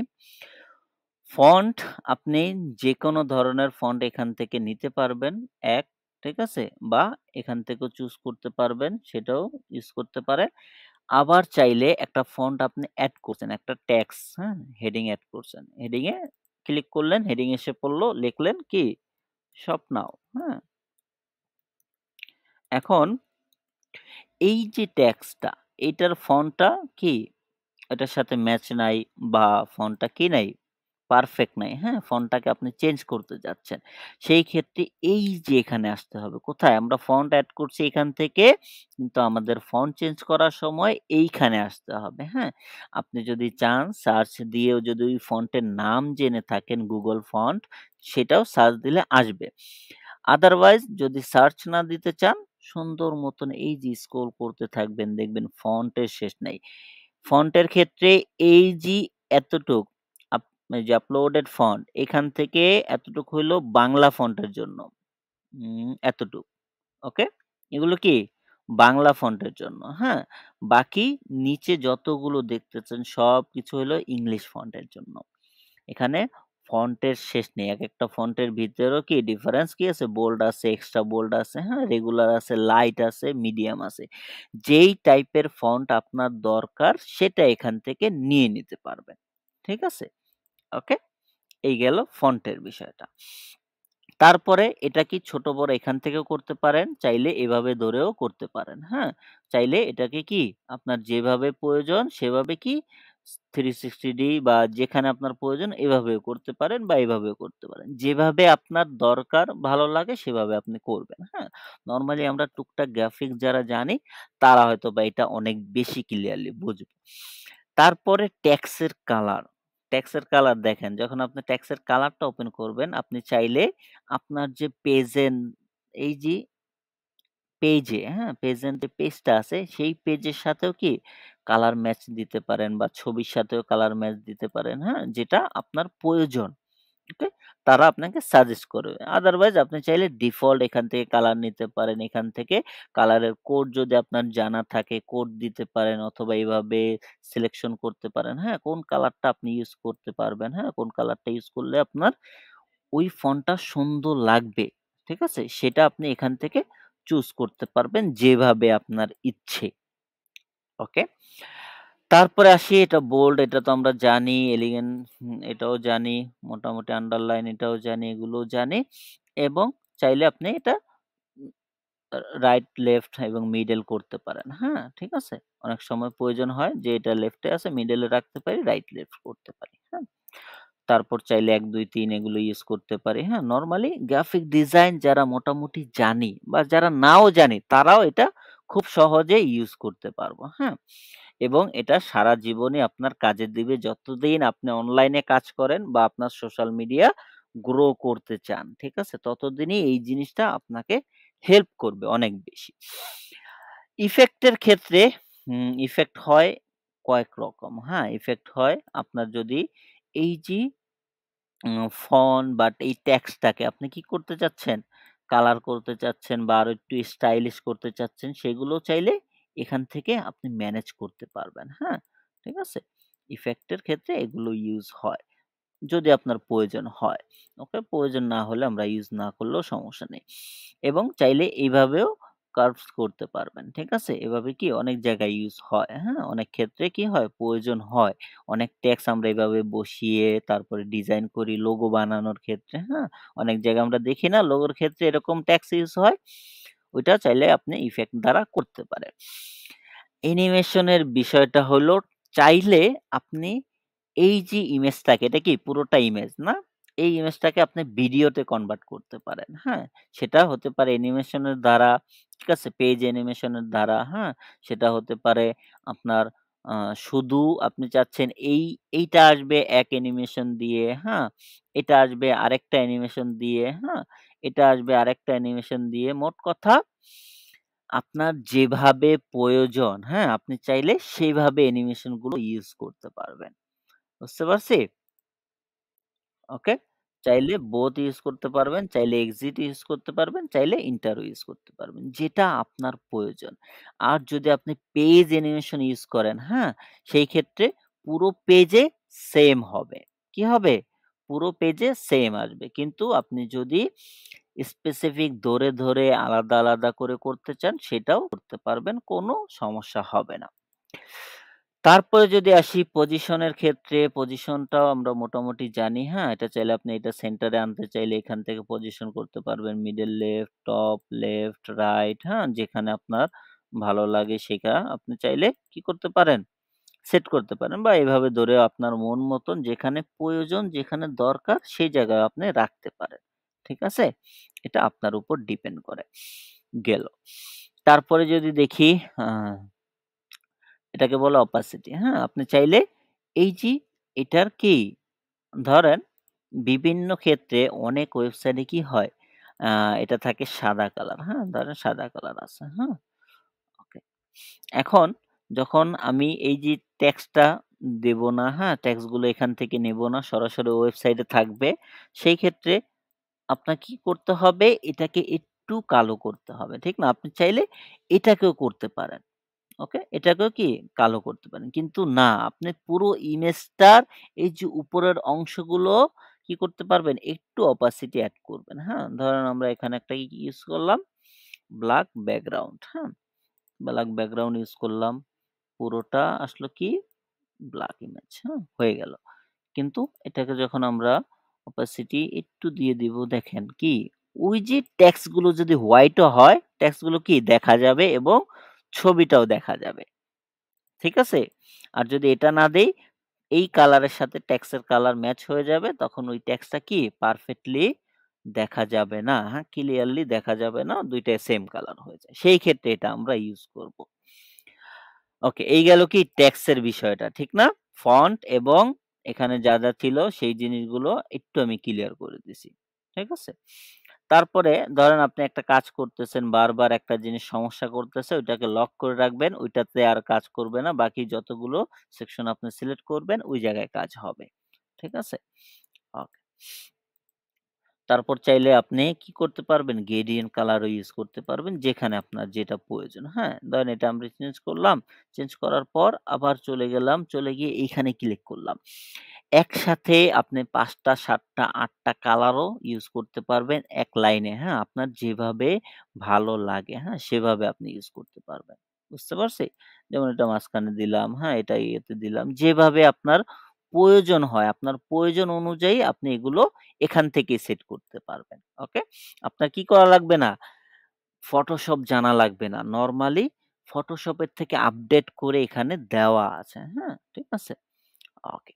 ফন্ট আপনি যেকোনো ধরনের ফন্ট এখান থেকে নিতে পারবেন। ১ ঠিক আছে? বা এখান থেকেও চুজ করতে পারবেন, সেটাও ইউজ করতে পারেন। আবার চাইলে একটা ফন্ট আপনি এড করছেন, একটা টেক্সট, হ্যাঁ? হেডিং এড করছেন। হেডিং এ ক্লিক করলেন, হেডিং এসে পড়ল, লিখলেন কি? স্বপ্নাও, হ্যাঁ? এখন এই যে টেক্সটটা, এইটার ফন্টটা কি? এটার সাথে ম্যাচ নাই বা ফন্টটা কি নাই? পারফেক্ট নাই, হ্যাঁ? ফন্টটাকে আপনি চেঞ্জ করতে যাচ্ছেন। সেই ক্ষেত্রে এই যে এখানে আসতে হবে। কোথায়? আমরা ফন্ট এড করছি এখান থেকে, কিন্তু আমাদের ফন্ট চেঞ্জ করার সময় এইখানে আসতে হবে, হ্যাঁ? আপনি যদি চান সার্চ দিয়েও যদি ওই ফন্টের নাম জেনে থাকেন Google ফন্ট, সেটাও সার্চ দিলে আসবে। আদারওয়াইজ যদি সার্চ না দিতে চান, সুন্দর মতন এই যে স্ক্রল করতে থাকবেন, দেখবেন ফন্টের শেষ নাই। ফন্টের ক্ষেত্রে এই যে এতটুক এই যে আপলোডেড ফন্ট এখান থেকে এতটুক হইলো বাংলা ফন্টের জন্য। এতটুক। ওকে? এগুলো কি? বাংলা ফন্টের জন্য, হ্যাঁ? বাকি নিচে যতগুলো দেখতেছেন সবকিছু হলো ইংলিশ ফন্টের জন্য। এখানে ফন্টের শেষ নেই। একেকটা ফন্টের ভিতরেও কি ডিফারেন্স কি আছে? বোল্ড আছে, এক্সট্রা বোল্ড আছে, হ্যাঁ? রেগুলার আছে, লাইট আছে, মিডিয়াম আছে। যেই টাইপের ফন্ট আপনার দরকার সেটা এখান থেকে নিয়ে নিতে পারবেন। ঠিক আছে? ওকে? এই গেল ফন্টের বিষয়টা। তারপরে এটা কি ছোট বড় এখান থেকেও করতে পারেন, চাইলে এভাবে ধরেও করতে পারেন, হ্যাঁ? চাইলে এটাকে কি আপনার যেভাবে প্রয়োজন সেভাবে কি 360 বা যেখানে আপনার প্রয়োজন এভাবেও করতে পারেন বা এভাবেও করতে পারেন। যেভাবে আপনার দরকার ভালো লাগে সেভাবে আপনি করবেন, হ্যাঁ? নরমালি আমরা টুকটাক গ্রাফিক্স যারা জানি তারা হয়তোবা এটা অনেক বেশি ক্লিয়ারলি বুঝবে। তারপরে টেক্সের কালার। টেক্সের কালার দেখেন, যখন আপনি টেক্সের কালারটা ওপেন করবেন, আপনি চাইলে আপনার যে পেজেন এই যে পেজে, হ্যাঁ? প্রেজেন্ট যে পেজটা আছে, সেই পেজের সাথেও কি কালার ম্যাচ দিতে পারেন বা ছবির সাথেও কালার ম্যাচ দিতে পারেন, হ্যাঁ? যেটা আপনার প্রয়োজন। ওকে? তারা আপনাকে সাজেস্ট করবে। আদারওয়াইজ আপনি চাইলে ডিফল্ট এখান থেকে কালার নিতে পারেন। এখান থেকে কালারের কোড যদি আপনার জানা থাকে কোড দিতে পারেন অথবা এভাবে সিলেকশন করতে পারেন, হ্যাঁ? কোন কালারটা আপনি ইউজ করতে পারবেন, হ্যাঁ? কোন কালারটা ইউজ করলে আপনার ওই ফন্টটা সুন্দর লাগবে। ঠিক আছে? সেটা আপনি এখান থেকে চুজ করতে পারবেন যেভাবে আপনার ইচ্ছে। ওকে? তারপরে আসি এটা বোল্ড এটা তো আমরা জানি, এলিগেন্ট এটাও জানি, মোটামুটি আন্ডারলাইন এটাও জানি, এগুলোও জানি এবং চাইলে আপনি এটা উম রাইট, লেফট এবং মিডল করতে পারেন। হ্যাঁ? ঠিক আছে? অনেক সময় প্রয়োজন হয় যে এটা লেফটে আছে, মিডলে রাখতে পারি, রাইট, লেফট করতে পারি। হ্যাঁ? তারপর চাইলে ১, ২, ৩ এগুলো ইউজ করতে পারি। হ্যাঁ? নরমালি গ্রাফিক ডিজাইন যারা মোটামুটি জানি বা যারা নাও জানি তারাও এটা খুব সহজেই ইউজ করতে পারবো। হ্যাঁ? এবং এটা সারা জীবনই আপনার কাজে দিবে যতদিন আপনি অনলাইনে কাজ করেন বা আপনার সোশ্যাল মিডিয়া গ্রো করতে চান। ঠিক আছে? ততদিনই এই জিনিসটা আপনাকে হেল্প করবে অনেক বেশি। ইফেক্টের ক্ষেত্রে ইফেক্ট হয় কয়েক রকম। হ্যাঁ? ইফেক্ট হয় আপনার যদি এই যে ফন্ট বাট এই টেক্সটটাকে আপনি কি করতে চাচ্ছেন? কালার করতে চাচ্ছেন বা আরো একটু স্টাইলিশ করতে চাচ্ছেন, সেগুলোও চাইলে এখান থেকে আপনি ম্যানেজ করতে পারবেন। হ্যাঁ? ঠিক আছে? ইফেক্টের ক্ষেত্রে এগুলো ইউজ হয়। যদি আপনার প্রয়োজন হয়। ওকে? প্রয়োজন না হলে আমরা ইউজ না করলেও সমস্যা নেই। এবং চাইলে এইভাবেও কার্ভস করতে পারবেন। ঠিক আছে? এভাবে কি অনেক জায়গায় ইউজ হয়। হ্যাঁ? অনেক ক্ষেত্রে কি হয়? প্রয়োজন হয়। অনেক টেক্সট আমরা এভাবে বসিয়ে তারপরে ডিজাইন করি লোগো বানানোর ক্ষেত্রে। হ্যাঁ? অনেক জায়গায় আমরা দেখি না লোগোর ক্ষেত্রে এরকম টেক্সট ইউজ হয়। ওইটা চাইলে আপনি ইফেক্ট দ্বারা করতে পারেন। অ্যানিমেশনের বিষয়টা হলো চাইলে আপনি এই যে ইমেজটাকে এটা কি পুরোটা ইমেজ না? এই ইমেজটাকে আপনি ভিডিওতে কনভার্ট করতে পারেন। হ্যাঁ? সেটা হতে পারে অ্যানিমেশনের দ্বারা, ঠিক আছে? পেজ অ্যানিমেশনের দ্বারা, হ্যাঁ? সেটা হতে পারে আপনার আ শুধু আপনি চাচ্ছেন এইটা আসবে এক অ্যানিমেশন দিয়ে, হ্যাঁ? এটা আসবে আরেকটা অ্যানিমেশন দিয়ে, হ্যাঁ? এটা আসবে আরেকটা অ্যানিমেশন দিয়ে। মোট কথা আপনার যেভাবে প্রয়োজন, হ্যাঁ? আপনি চাইলে সেইভাবে অ্যানিমেশন গুলো ইউজ করতে পারবেন। বুঝতে পারছি? ওকে? চাইলে বোথ ইউজ করতে পারবেন, চাইলে এক্সিট ইউজ করতে পারবেন, চাইলে ইন্টারও ইউজ করতে পারবেন। যেটা আপনার প্রয়োজন। আর যদি আপনি পেজ অ্যানিমেশন ইউজ করেন, হ্যাঁ? সেই ক্ষেত্রে পুরো পেজে সেম হবে। কি হবে? পুরো পেজে সেম আসবে। কিন্তু আপনি যদি স্পেসিফিক ধরে আলাদা, আলাদা করে করতে চান সেটাও করতে পারবেন। কোনো সমস্যা হবে না। তারপরে যদি আসি পজিশনের ক্ষেত্রে, পজিশনটাও আমরা মোটামুটি জানি, হ্যাঁ? এটা চাইলে আপনি এটা সেন্টারে আনতে চাইলে এখান থেকে পজিশন করতে পারবেন। Middle left, top left, right, হ্যাঁ? যেখানে আপনার ভালো লাগে আপনি চাইলে কি করতে পারেন? সেট করতে পারেন বা এভাবে ধরে আপনার মন মতন যেখানে প্রয়োজন, যেখানে দরকার সেই জায়গায় আপনি রাখতে পারেন। ঠিক আছে? এটা আপনার উপর ডিপেন্ড করে। গেল। তারপরে যদি দেখি আ এটাকে বলে অপাসিটি, হ্যাঁ? আপনি চাইলে এই যে এটার কি ধরেন বিভিন্ন ক্ষেত্রে অনেক ওয়েবসাইটে কি হয়? আ এটা থাকে সাদা কালার, হ্যাঁ? ধরেন সাদা কালার আছে, হ্যাঁ? ওকে। এখন যখন আমি এই যে টেক্সটটা দেব না, হ্যাঁ? টেক্সট গুলো এখান থেকে নেব না, সরাসরি ওয়েবসাইটে থাকবে। সেই ক্ষেত্রে আপনার কি করতে হবে? এটাকে একটু কালো করতে হবে। ঠিক না? আপনি চাইলে এটাকেও করতে পারেন। ওকে? এটাকেও কি কালো করতে পারেন। কিন্তু না, আপনি পুরো ইমেজটার এই যে উপরের অংশগুলো কি করতে পারবেন? একটু opacity এড করবেন। হ্যাঁ? ধরেন আমরা এখানে একটা ইউজ করলাম ব্লাক ব্যাকগ্রাউন্ড। হ্যাঁ? ব্লাক ব্যাকগ্রাউন্ড ইউজ করলাম। পুরোটা আসলো কি ব্লাক ইমেজ। হ্যাঁ? হয়ে গেল। কিন্তু এটাকে যখন আমরা opacity একটু দিয়ে দিব দেখেন কি ওই যে টেক্সট গুলো যদি হোয়াইট ও হয়, টেক্সট গুলো কি দেখা যাবে এবং ছবিটাও দেখা যাবে। ঠিক আছে? আর যদি এটা না দেই, এই কালারের সাথে টেক্সটের কালার ম্যাচ হয়ে যাবে। তখন ওই টেক্সটটা কি পারফেক্টলি দেখা যাবে না। হ্যাঁ? ক্লিয়ারলি দেখা যাবে না। ২ টাই সেম কালার হয়ে যায়। সেই ক্ষেত্রে এটা আমরা ইউজ করব। ওকে, এই গেল কি টেক্সটের বিষয়টা। ঠিক না? ফন্ট এবং এখানে যা ছিল সেই জিনিসগুলো একটু আমি ক্লিয়ার করে দিছি। ঠিক আছে? তারপরে ধরেন আপনি একটা কাজ করতেছেন, বারবার একটা জিনিস সমস্যা করতেছে, ওইটাকে লক করে রাখবেন। ওইটাতে আর কাজ করবে না। বাকি যতগুলো সেকশন আপনি সিলেক্ট করবেন, ওই জায়গায় কাজ হবে। ঠিক আছে? ওকে। তারপর চাইলে আপনি কি করতে পারবেন? গ্রেডিয়েন্ট কালারও ইউজ করতে পারবেন, যেখানে আপনার যেটা প্রয়োজন। হ্যাঁ? ধরেন এটা আমরা চেঞ্জ করলাম। চেঞ্জ করার পর আবার চলে গেলাম। চলে গিয়ে এইখানে ক্লিক করলাম। একসাথে আপনি ৫ টা, ৭ টা, ৮ টা কালারও ইউজ করতে পারবেন এক লাইনে, হ্যাঁ? আপনার যেভাবে ভালো লাগে, হ্যাঁ? সেভাবে আপনি ইউজ করতে পারবেন। বুঝতে পারছি? যেমন এটা মাঝখানে দিলাম, হ্যাঁ? এটা ইয়েতে দিলাম। যেভাবে আপনার প্রয়োজন হয়, আপনার প্রয়োজন অনুযায়ী আপনি এগুলো এখান থেকেই সেট করতে পারবেন। ওকে? আপনার কি করা লাগবে না? Photoshop জানা লাগবে না। নরমালি Photoshop এর থেকে আপডেট করে এখানে দেওয়া আছে। হ্যাঁ? ঠিক আছে? ওকে।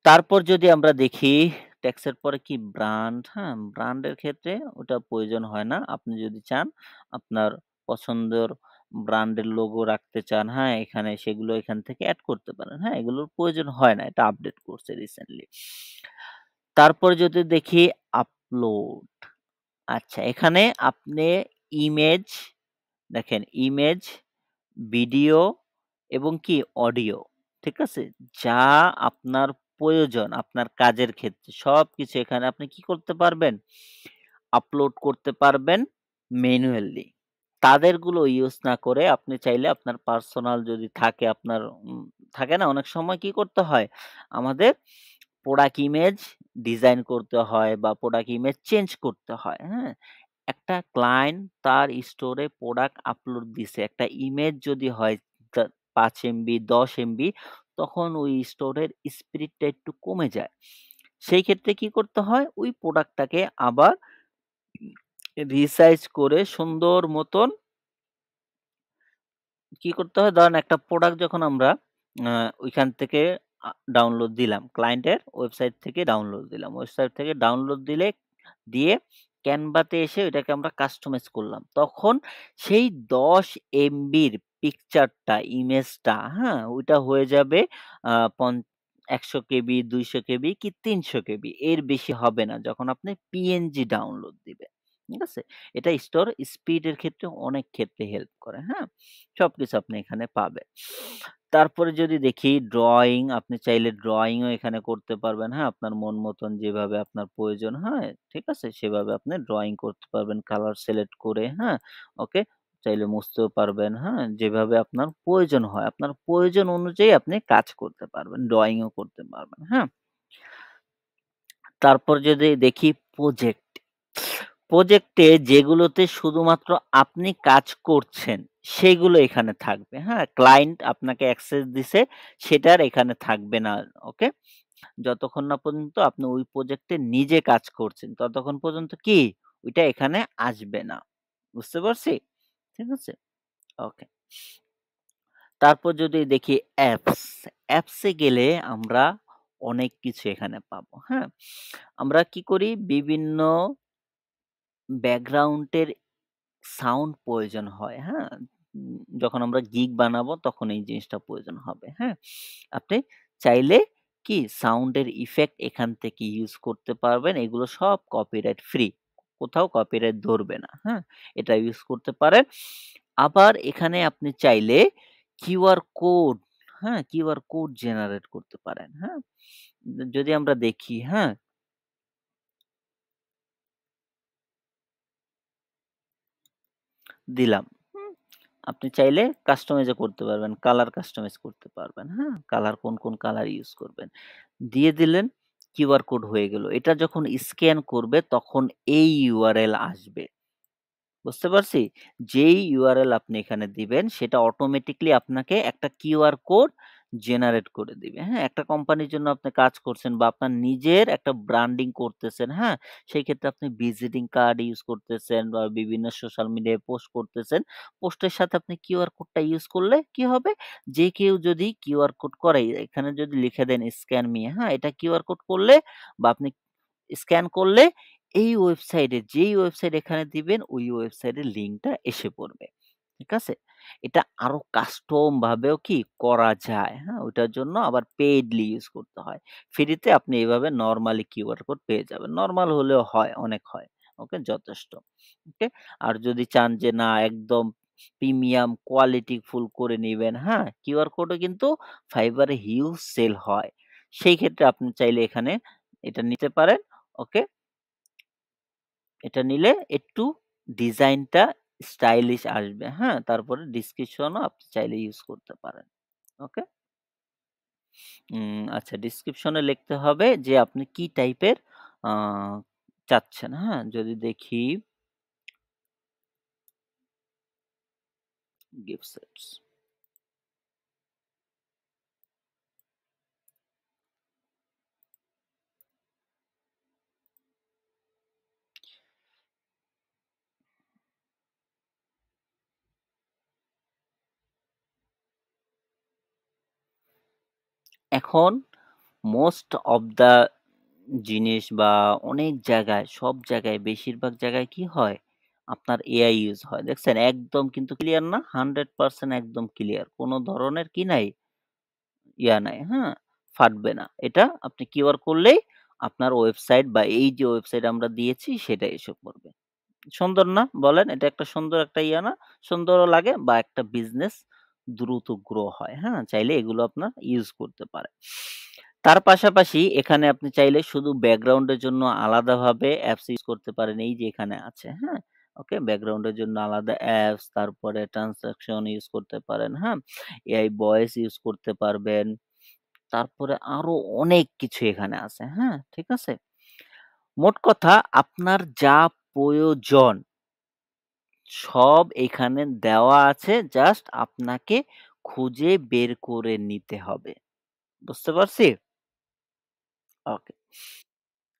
তারপর যদি আমরা দেখি ট্যাক্সের পরে কি ব্র্যান্ড, হ্যাঁ? ব্র্যান্ডের ক্ষেত্রে ওটা প্রয়োজন হয় না। আপনি যদি চান আপনার পছন্দের ব্র্যান্ডের লোগো রাখতে চান, হ্যাঁ? এখানে সেগুলো এখান থেকে এড করতে পারেন। হ্যাঁ? এগুলোর প্রয়োজন হয় না। এটা আপডেট করছে রিসেন্টলি। তারপরে যদি দেখি আপলোড। আচ্ছা এখানে আপনি ইমেজ দেখেন ইমেজ, ভিডিও এবং কি অডিও, ঠিক আছে? যা আপনার প্রয়োজন আপনার কাজের ক্ষেত্রে সবকিছু এখানে আপনি কি করতে পারবেন? আপলোড করতে পারবেন ম্যানুয়ালি। তাদেরগুলো ইউজ না করে আপনি চাইলে আপনার পার্সোনাল যদি থাকে আপনার থাকে না অনেক সময় কি করতে হয়? আমাদের প্রোডাক্ট ইমেজ ডিজাইন করতে হয় বা প্রোডাক্ট ইমেজ চেঞ্জ করতে হয়, হ্যাঁ? একটা ক্লায়েন্ট তার স্টোরে প্রোডাক্ট আপলোড দিছে। একটা ইমেজ যদি হয় তা ৫ এমবি, ১০ এমবি তখন ওই স্টোরের স্পিরিটটা একটু কমে যায়। সেই ক্ষেত্রে কি করতে হয়? ওই প্রোডাক্টটাকে আবার রিসাইজ করে সুন্দর মতন কি করতে হয়? ধরেন একটা প্রোডাক্ট যখন আমরা আ ওইখান থেকে ডাউনলোড দিলাম। ক্লায়েন্টের ওয়েবসাইট থেকে ডাউনলোড দিলাম। ওয়েবসাইট থেকে ডাউনলোড দিয়ে Canva তে এসে ওইটাকে আমরা কাস্টমাইজ করলাম। তখন সেই ১০ এমবির পিকচারটা, ইমেজটা, হ্যাঁ? ওইটা হয়ে যাবে আ পন ১০০ কেবি, ২০০ কেবি কি ৩০০ কেবি। এর বেশি হবে না যখন আপনি পিএনজি ডাউনলোড দিবেন। ঠিক আছে? এটা স্টোর স্পিড এর ক্ষেত্রে অনেক ক্ষেত্রে হেল্প করে, হ্যাঁ? সবকিছু আপনি এখানে পাবেন। তারপরে যদি দেখি ড্রইং, আপনি চাইলে ড্রইং ও এখানে করতে পারবেন, হ্যাঁ? আপনার মন মতন যেভাবে আপনার প্রয়োজন হয়, ঠিক আছে? সেভাবে আপনি ড্রইং করতে পারবেন কালার সিলেক্ট করে, হ্যাঁ? ওকে? চাইলে মুছতেও পারবেন, হ্যাঁ? যেভাবে আপনার প্রয়োজন হয়, আপনার প্রয়োজন অনুযায়ী আপনি কাজ করতে পারবেন, ড্রইং ও করতে পারবেন, হ্যাঁ? তারপর যদি দেখি প্রজেক্ট। প্রজেক্টে যেগুলোতে শুধুমাত্র আপনি কাজ করছেন, সেগুলো এখানে থাকবে, হ্যাঁ? ক্লায়েন্ট আপনাকে অ্যাক্সেস দিছে, সেটার এখানে থাকবে না, ওকে? যতক্ষণ না পর্যন্ত আপনি ওই প্রজেক্টে নিজে কাজ করছেন, ততক্ষণ পর্যন্ত কি? ওইটা এখানে আসবে না। বুঝতে পারছি? ঠিক আছে? ওকে। তারপর যদি দেখি অ্যাপস, অ্যাপসে গেলে আমরা অনেক কিছু এখানে পাবো, হ্যাঁ? আমরা কি করি? বিভিন্ন ব্যাকগ্রাউন্ডের সাউন্ড প্রয়োজন হয়, হ্যাঁ? যখন আমরা গিগ বানাবো তখন এই জিনিসটা প্রয়োজন হবে, হ্যাঁ? আপনি চাইলে কি সাউন্ডের ইফেক্ট এখান থেকে ইউজ করতে পারবেন। এগুলো সব কপিরাইট ফ্রি। কোথাও কপিরাইট ধরবে না, হ্যাঁ? এটা ইউজ করতে পারেন। আবার এখানে আপনি চাইলে কিউআর কোড, হ্যাঁ? কিউআর কোড জেনারেট করতে পারেন, হ্যাঁ? যদি আমরা দেখি, হ্যাঁ? দিলাম। হুম? আপনি চাইলে কাস্টমাইজ ও করতে পারবেন। কালার কাস্টমাইজ করতে পারবেন। হ্যাঁ? কালার কোন কালার ইউজ করবেন। দিয়ে দিলেন, কিউআর কোড হয়ে গেল। এটা যখন স্ক্যান করবে তখন এই ইউআরএল আসবে। বুঝতে পারছি? যেই ইউআরএল আপনি এখানে দিবেন সেটা অটোমেটিক্যালি আপনাকে একটা কিউআর কোড জেনারেট করে দিবে। হ্যাঁ? একটা কোম্পানির জন্য আপনি কাজ করছেন বা আপনার নিজের একটা ব্র্যান্ডিং করতেছেন, হ্যাঁ? সেই ক্ষেত্রে আপনি ভিজিটিং কার্ড ইউজ করতেছেন বা বিভিন্ন সোশ্যাল মিডিয়ায় পোস্ট করতেছেন। পোস্টের সাথে আপনি কিউআর কোডটা ইউজ করলে কি হবে? যে কেউ যদি কিউআর কোড করে এখানে যদি লিখে দেন স্ক্যান মি, হ্যাঁ? এটা কিউআর কোড করলে বা আপনি স্ক্যান করলে এই ওয়েবসাইটে যেই ওয়েবসাইট এখানে দিবেন ওই ওয়েবসাইটের লিঙ্কটা এসে পড়বে। ঠিক আছে? এটা আরো কাস্টম ভাবেও কি করা যায়। হ্যাঁ? ওইটার জন্য আবার পেইডলি ইউজ করতে হয়। ফ্রিতে আপনি এভাবে নরমালি কিউআর কোড পেয়ে যাবেন। নরমাল হলেও হয়, অনেক হয়। ওকে? যথেষ্ট। ওকে? আর যদি চান যে না একদম প্রিমিয়াম কোয়ালিটি ফুল করে নিবেন, হ্যাঁ? কিউআর কোডও কিন্তু ফাইবারে হিউজ সেল হয়। সেই ক্ষেত্রে আপনি চাইলে এখানে এটা নিতে পারেন। ওকে? এটা নিলে একটু ডিজাইনটা স্টাইলিশ আসবে। হ্যাঁ? তারপরে ডেসক্রিপশন ও আপনি চাইলে ইউজ করতে পারেন। ওকে? আচ্ছা ডেসক্রিপশন এ লিখতে হবে যে আপনি কি টাইপের আ চাচ্ছেন। হ্যাঁ? যদি দেখি গিফট সেটস। এখন মোস্ট অফ দ্যা জিনিস বা অনেক জায়গায়, সব জায়গায় বেশিরভাগ জায়গায় কি হয়? আপনার এআই ইউজ হয়। দেখছেন একদম কিন্তু ক্লিয়ার না? 100% একদম ক্লিয়ার। কোন ধরনের কি নাই? নাই, হ্যাঁ? ফাটবে না। এটা আপনি কিউআর করলেই আপনার ওয়েবসাইট বা এই যে ওয়েবসাইট আমরা দিয়েছি সেটা এসে পড়বে। সুন্দর না? বলেন এটা একটা সুন্দর একটা না? সুন্দরও লাগে বা একটা বিজনেস দ্রুত গ্রো হয়, হ্যাঁ? চাইলে এগুলো আপনার ইউজ করতে পারেন। তার পাশাপাশি এখানে আপনি চাইলে শুধু ব্যাকগ্রাউন্ডের জন্য আলাদাভাবে অ্যাপস ইউজ করতে পারেন। এই যে এখানে আছে, হ্যাঁ? ওকে? ব্যাকগ্রাউন্ডের জন্য আলাদা অ্যাপস, তারপরে ট্রান্সেকশন ইউজ করতে পারেন, হ্যাঁ? এআই ভয়েস ইউজ করতে পারবেন। তারপরে আরো অনেক কিছু এখানে আছে, হ্যাঁ? ঠিক আছে? মোট কথা আপনার যা প্রয়োজন সব এখানে দেওয়া আছে। জাস্ট আপনাকে খুঁজে বের করে নিতে হবে। বুঝতে পারছি? ওকে,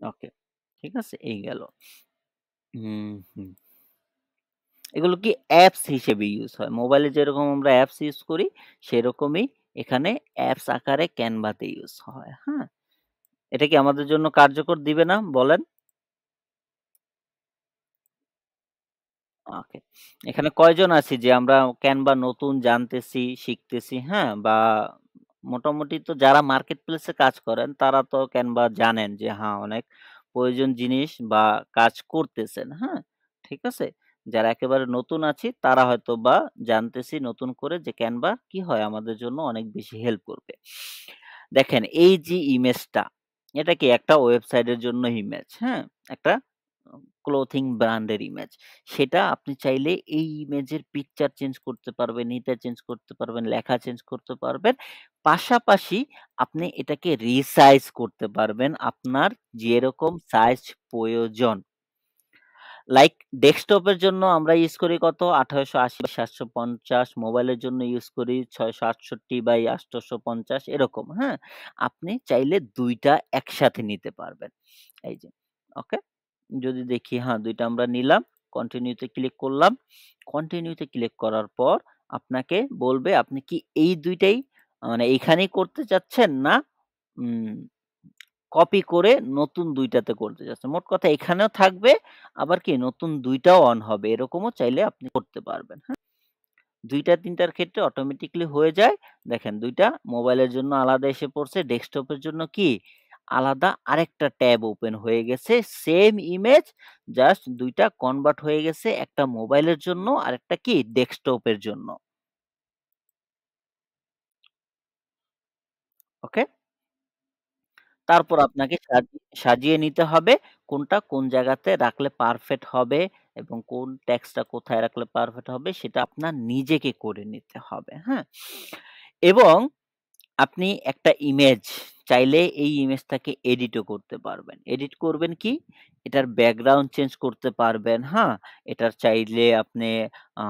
ওকে। ঠিক আছে? এই গেল। হুম। এগুলো কি অ্যাপস হিসেবে ইউজ হয়। মোবাইলে যেরকম আমরা অ্যাপস ইউজ করি, সেরকমই এখানে অ্যাপস আকারে Canva তে ইউজ হয়। হ্যাঁ? এটা কি আমাদের জন্য কার্যকর দিবে না? বলেন? ওকে। এখানে কয়জন আছি যে আমরা Canva নতুন জানতেছি, শিখতেছি, হ্যাঁ? বা মোটামুটি তো যারা মার্কেট প্লেসে কাজ করেন তারা তো Canva জানেন যে অনেক প্রয়োজন জিনিস বা কাজ করতেছেন, হ্যাঁ? ঠিক আছে? যারা একেবারে নতুন আছি তারা হয়তোবা জানতেছি নতুন করে যে Canva কি হয় আমাদের জন্য অনেক বেশি হেল্প করবে। দেখেন এই যে ইমেজটা, এটা কি একটা ওয়েবসাইটের জন্য ইমেজ, হ্যাঁ? একটা ক্লোথিং ব্র্যান্ডের ইমেজ। সেটা আপনি চাইলে এই ইমেজের পিকচার চেঞ্জ করতে পারবেন, এটা চেঞ্জ করতে পারবেন, লেখা চেঞ্জ করতে পারবেন। পাশাপাশি আপনি এটাকে রিসাইজ করতে পারবেন আপনার যেরকম সাইজ প্রয়োজন। লাইক ডেস্কটপের জন্য আমরা ইউজ করি কত? ১৮৮০/৭৫০ মোবাইলের জন্য ইউজ করি ৬৬৮/৮৫০ এরকম, হ্যাঁ? আপনি চাইলে ২ টা একসাথে নিতে পারবেন। এই যে, ওকে? যদি দেখি ২ টা আমরা নিলাম। কন্টিনিউ তে ক্লিক করলাম। কন্টিনিউ তে ক্লিক করার পর আপনাকে বলবে আপনি কি এই ২ টাই মানে এইখানেই করতে চাচ্ছেন না উম কপি করে নতুন ২ টাতে করতে চাচ্ছেন। মোট কথা এখানেও থাকবে আবার কি নতুন ২ টাও অন হবে। এরকমও চাইলে আপনি করতে পারবেন। হ্যাঁ? ২ টা ৩ টার ক্ষেত্রে অটোমেটিক্যালি হয়ে যায়। দেখেন ২ টা মোবাইলের জন্য আলাদা এসে পড়ছে। ডেস্কটপের জন্য কি আলাদা আরেকটা ট্যাব ওপেন হয়ে গেছে। সেম ইমেজ জাস্ট ২ টা কনভার্ট হয়ে গেছে। একটা মোবাইলের জন্য আরেকটা কি ডেস্কটপের জন্য। ওকে? তারপর আপনাকে সাজিয়ে নিতে হবে কোনটা কোন জায়গাতে রাখলে পারফেক্ট হবে এবং কোন টেক্সটটা কোথায় রাখলে পারফেক্ট হবে সেটা আপনার নিজেকে করে নিতে হবে, হ্যাঁ? এবং আপনি একটা ইমেজ চাইলে এই ইমেজটাকে এডিটও করতে পারবেন। এডিট করবেন কি? এটার ব্যাকগ্রাউন্ড চেঞ্জ করতে পারবেন, হ্যাঁ? এটার চাইলে আপনি আ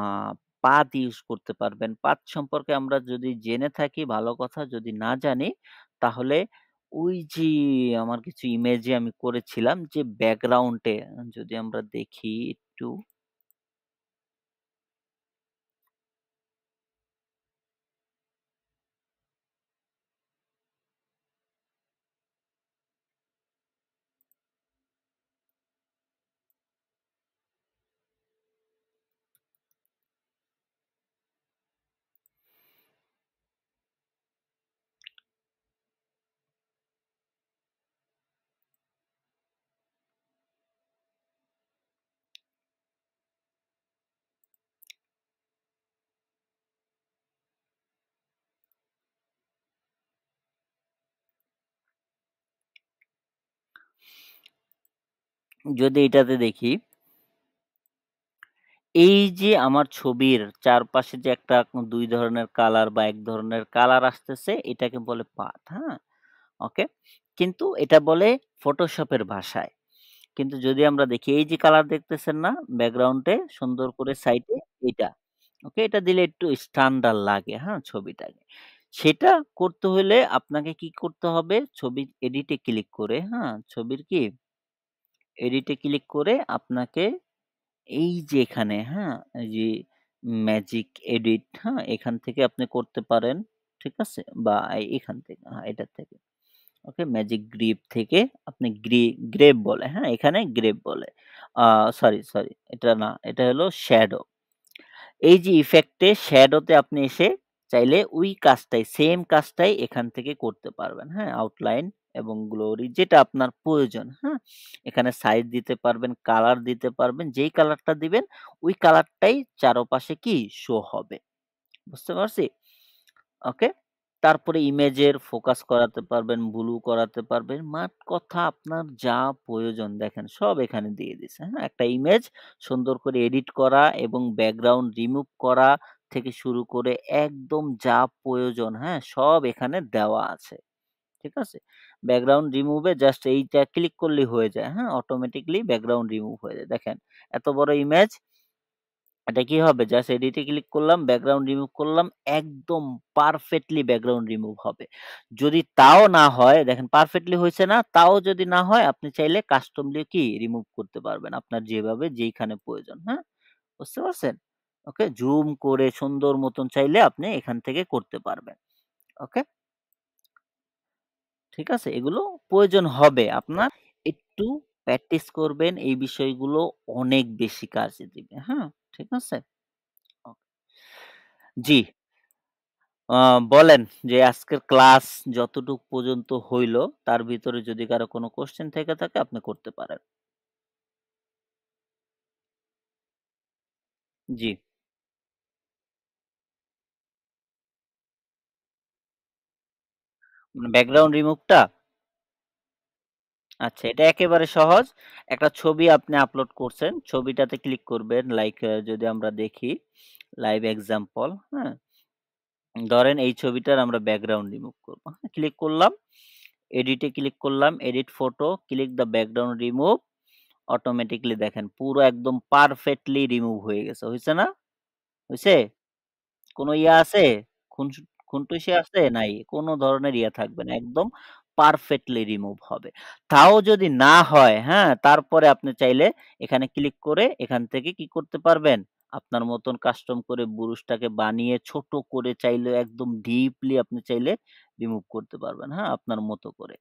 পাথ ইউজ করতে পারবেন। পাথ সম্পর্কে আমরা যদি জেনে থাকি ভালো কথা, যদি না জানি তাহলে ওই যে আমার কিছু ইমেজে আমি করেছিলাম যে ব্যাকগ্রাউন্ডে যদি আমরা দেখি একটু যদি এটাতে দেখি এই যে আমার ছবির চারপাশে যে একটা ২ ধরনের কালার বা ১ ধরনের কালার আসতেছে এটাকে বলে পাথ, হ্যাঁ? ওকে? কিন্তু এটা বলে ফটোশপের ভাষায়। কিন্তু যদি আমরা দেখি এই যে কালার দেখতেছেন না ব্যাকগ্রাউন্ডে সুন্দর করে সাইডে এটা। ওকে? এটা দিলে একটু স্ট্যান্ডার্ড লাগে, হ্যাঁ? ছবিটাকে। সেটা করতে হলে আপনাকে কি করতে হবে? ছবির এডিটে ক্লিক করে, হ্যাঁ? ছবির কি এডিটে ক্লিক করে আপনাকে এই যে এখানে, হ্যাঁ? এই যে ম্যাজিক এডিট, হ্যাঁ? এখান থেকে আপনি করতে পারেন। ঠিক আছে? বা এখান থেকে, হ্যাঁ, এটার থেকে। ওকে, ম্যাজিক গ্রিপ থেকে আপনি গ্রেপ বলে, হ্যাঁ? এখানে গ্রেপ বলে। আ সরি, এটা না, এটা হলো শ্যাডো। এই যে ইফেক্টে শ্যাডোতে আপনি এসে চাইলে ওই কাজটাই, সেম কাজটাই এখান থেকে করতে পারবেন, হ্যাঁ? আউটলাইন এবং গ্লোরি যেটা আপনার প্রয়োজন, হ্যাঁ? এখানে সাইজ দিতে পারবেন, কালার দিতে পারবেন। যেই কালারটা দিবেন ওই কালারটাই চারপাশে কি শো হবে। বুঝতে পারছি? ওকে? তারপরে ইমেজের ফোকাস করাতে পারবেন, ব্লু করাতে পারবেন। মাঠ কথা আপনার যা প্রয়োজন দেখেন সব এখানে দিয়ে দিছে, হ্যাঁ? একটা ইমেজ সুন্দর করে এডিট করা এবং ব্যাকগ্রাউন্ড রিমুভ করা থেকে শুরু করে একদম যা প্রয়োজন, হ্যাঁ? সব এখানে দেওয়া আছে। ঠিক আছে? ব্যাকগ্রাউন্ড রিমুভ এ জাস্ট এইটা ক্লিক করলেই হয়ে যায়, হ্যাঁ? অটোমেটিক্যালি ব্যাকগ্রাউন্ড রিমুভ হয়ে যায়। দেখেন এত বড় ইমেজ, এটা কি হবে? জাস্ট এডিটে ক্লিক করলাম, ব্যাকগ্রাউন্ড রিমুভ করলাম, একদম পারফেক্টলি ব্যাকগ্রাউন্ড রিমুভ হবে। যদি তাও না হয়, দেখেন পারফেক্টলি হইছে না? তাও যদি না হয় আপনি চাইলে কাস্টমলি কি রিমুভ করতে পারবেন। আপনার যেভাবে যেইখানে প্রয়োজন, হ্যাঁ? বুঝতে পারছেন? ওকে? জুম করে সুন্দর মতন চাইলে আপনি এখান থেকে করতে পারবেন। ওকে? ঠিক আছে? এগুলো প্রয়োজন হবে আপনার। একটু প্র্যাকটিস করবেন, এই বিষয়গুলো অনেক বেশি কাজে দিবে, হ্যাঁ? ঠিক আছে? ও জি। আ বলেন যে আজকের ক্লাস যতটুক পর্যন্ত হইলো, তার ভিতরে যদি কারো কোনো কোয়েশ্চেন থেকে থাকে আপনি করতে পারেন। জি। মানে ব্যাকগ্রাউন্ড রিমুভটা? আচ্ছা, এটা একেবারে সহজ। একটা ছবি আপনি আপলোড করছেন। ছবিটাতে ক্লিক করবেন। লাইক যদি আমরা দেখি লাইভ এক্সাম্পল, হ্যাঁ? ধরেন এই ছবিটার আমরা ব্যাকগ্রাউন্ড রিমুভ করব। হ্যাঁ? ক্লিক করলাম, এডিট এ ক্লিক করলাম, edit photo, click the background remove. Automatically দেখেন পুরো একদম পারফেক্টলি রিমুভ হয়ে গেছে। হইছে না? হইছে? কোন ইয়া আছে? খুনসুটি আছে? নাই। কোন ধরনের ইয়া থাকবে না। একদম পারফেক্টলি রিমুভ হবে। তাও যদি না হয়, হ্যাঁ? তারপরে আপনি চাইলে এখানে ক্লিক করে এখান থেকে কি করতে পারবেন? আপনার মতন কাস্টম করে বুরুশটাকে বানিয়ে ছোট করে চাইলে একদম ডিপলি আপনি চাইলে রিমুভ করতে পারবেন, হ্যাঁ? আপনার মতো করে।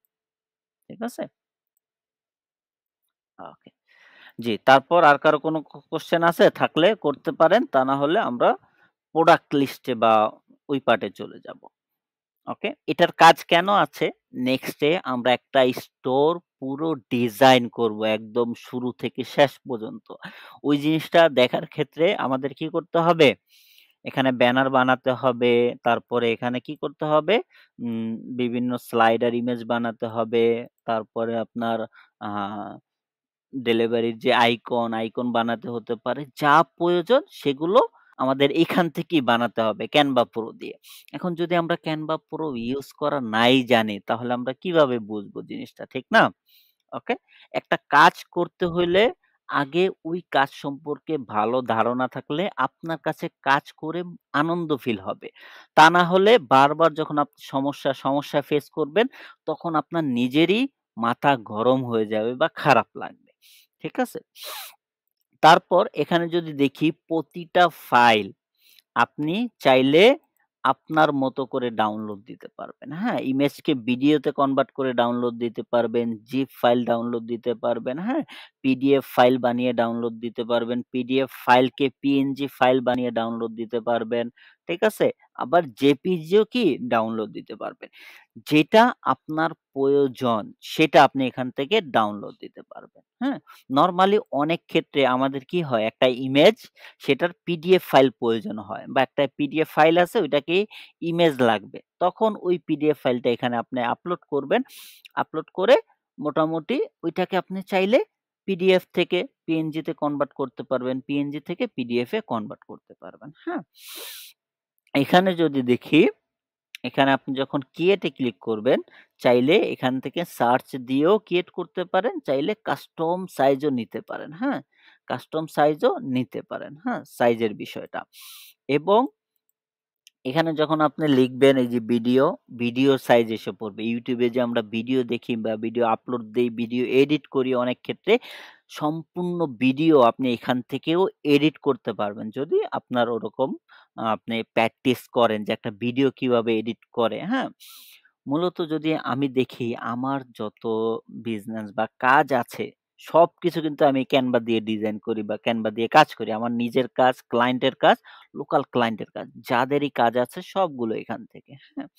ঠিক আছে? ওকে। জি, তারপর আর কারো কোনো কোয়েশ্চেন আছে? থাকলে করতে পারেন। তা না হলে আমরা প্রোডাক্ট লিস্টে বা ওই পার্টে চলে যাব। ওকে? এটার কাজ কেন আছে? নেক্সট এ আমরা একটা স্টোর পুরো ডিজাইন করব একদম শুরু থেকে শেষ পর্যন্ত। ওই জিনিসটা দেখার ক্ষেত্রে আমাদের কি করতে হবে? এখানে ব্যানার বানাতে হবে, তারপরে এখানে কি করতে হবে? উম বিভিন্ন স্লাইডার ইমেজ বানাতে হবে। তারপরে আপনার আ ডেলিভারির যে আইকন বানাতে হতে পারে। যা প্রয়োজন সেগুলো আমাদের এখান থেকেই বানাতে হবে Canva Pro দিয়ে। এখন যদি আমরা Canva Pro ইউজ করা নাই জানি তাহলে আমরা কিভাবে বুঝবো জিনিসটা, ঠিক না? ওকে? একটা কাজ করতে হইলে আগে ওই কাজ সম্পর্কে ভালো ধারণা থাকলে আপনার কাছে কাজ করে আনন্দ ফিল হবে। তা না হলে বারবার যখন আপনি সমস্যা ফেস করবেন তখন আপনার নিজেরই মাথা গরম হয়ে যাবে বা খারাপ লাগবে। ঠিক আছে? তারপর এখানে যদি দেখি প্রতিটা ফাইল আপনি চাইলে আপনার মতো করে ডাউনলোড দিতে পারবেন। হ্যাঁ? ইমেজকে ভিডিওতে কনভার্ট করে ডাউনলোড দিতে পারবেন, জিপ ফাইল ডাউনলোড দিতে পারবেন। হ্যাঁ? পিডিএফ ফাইল বানিয়ে ডাউনলোড দিতে পারবেন। পিডিএফ ফাইলকে পিএনজি ফাইল বানিয়ে ডাউনলোড দিতে পারবেন। ঠিক আছে? আবার জেপিইজিও কি ডাউনলোড দিতে পারবেন। যেটা আপনার প্রয়োজন সেটা আপনি এখান থেকে ডাউনলোড দিতে পারবেন। হ্যাঁ? নরমালি অনেক ক্ষেত্রে আমাদের কি হয় একটা ইমেজ সেটার পিডিএফ ফাইল প্রয়োজন হয় বা একটা পিডিএফ ফাইল আছে ওইটাকে ইমেজ লাগবে। তখন ওই পিডিএফ ফাইলটা এখানে আপনি আপলোড করবেন। আপলোড করে মোটামুটি ওইটাকে আপনি চাইলে পিডিএফ থেকে পিএনজি তে কনভার্ট করতে পারবেন। পিএনজি থেকে পিডিএফ এ কনভার্ট করতে পারবেন। হ্যাঁ? এখানে যদি দেখি, এখানে আপনি যখন ক্রিয়েট এ ক্লিক করবেন, চাইলে এখান থেকে সার্চ দিয়েও ক্রিয়েট করতে পারেন, চাইলে কাস্টম সাইজও নিতে পারেন। হ্যাঁ? কাস্টম সাইজও নিতে পারেন। হ্যাঁ? সাইজের বিষয়টা। এবং এখানে যখন আপনি লিখবেন এই যে ভিডিও সাইজ এসে পড়বে। YouTube এ যে আমরা ভিডিও দেখি বা ভিডিও আপলোড দেই, ভিডিও এডিট করি অনেক ক্ষেত্রে সম্পূর্ণ ভিডিও আপনি এখান থেকেও এডিট করতে পারবেন। যদি আপনার ওরকম আপনি প্র্যাকটিস করেন যে একটা ভিডিও কিভাবে এডিট করে, হ্যাঁ? মূলত যদি আমি দেখি আমার যত বিজনেস বা কাজ আছে, সবকিছু কিন্তু আমি Canva দিয়ে ডিজাইন করি বা Canva দিয়ে কাজ করি। আমার নিজের কাজ, ক্লায়েন্টের কাজ, লোকাল ক্লায়েন্টের কাজ। যাদেরই কাজ আছে সবগুলো এখান থেকে, হ্যাঁ?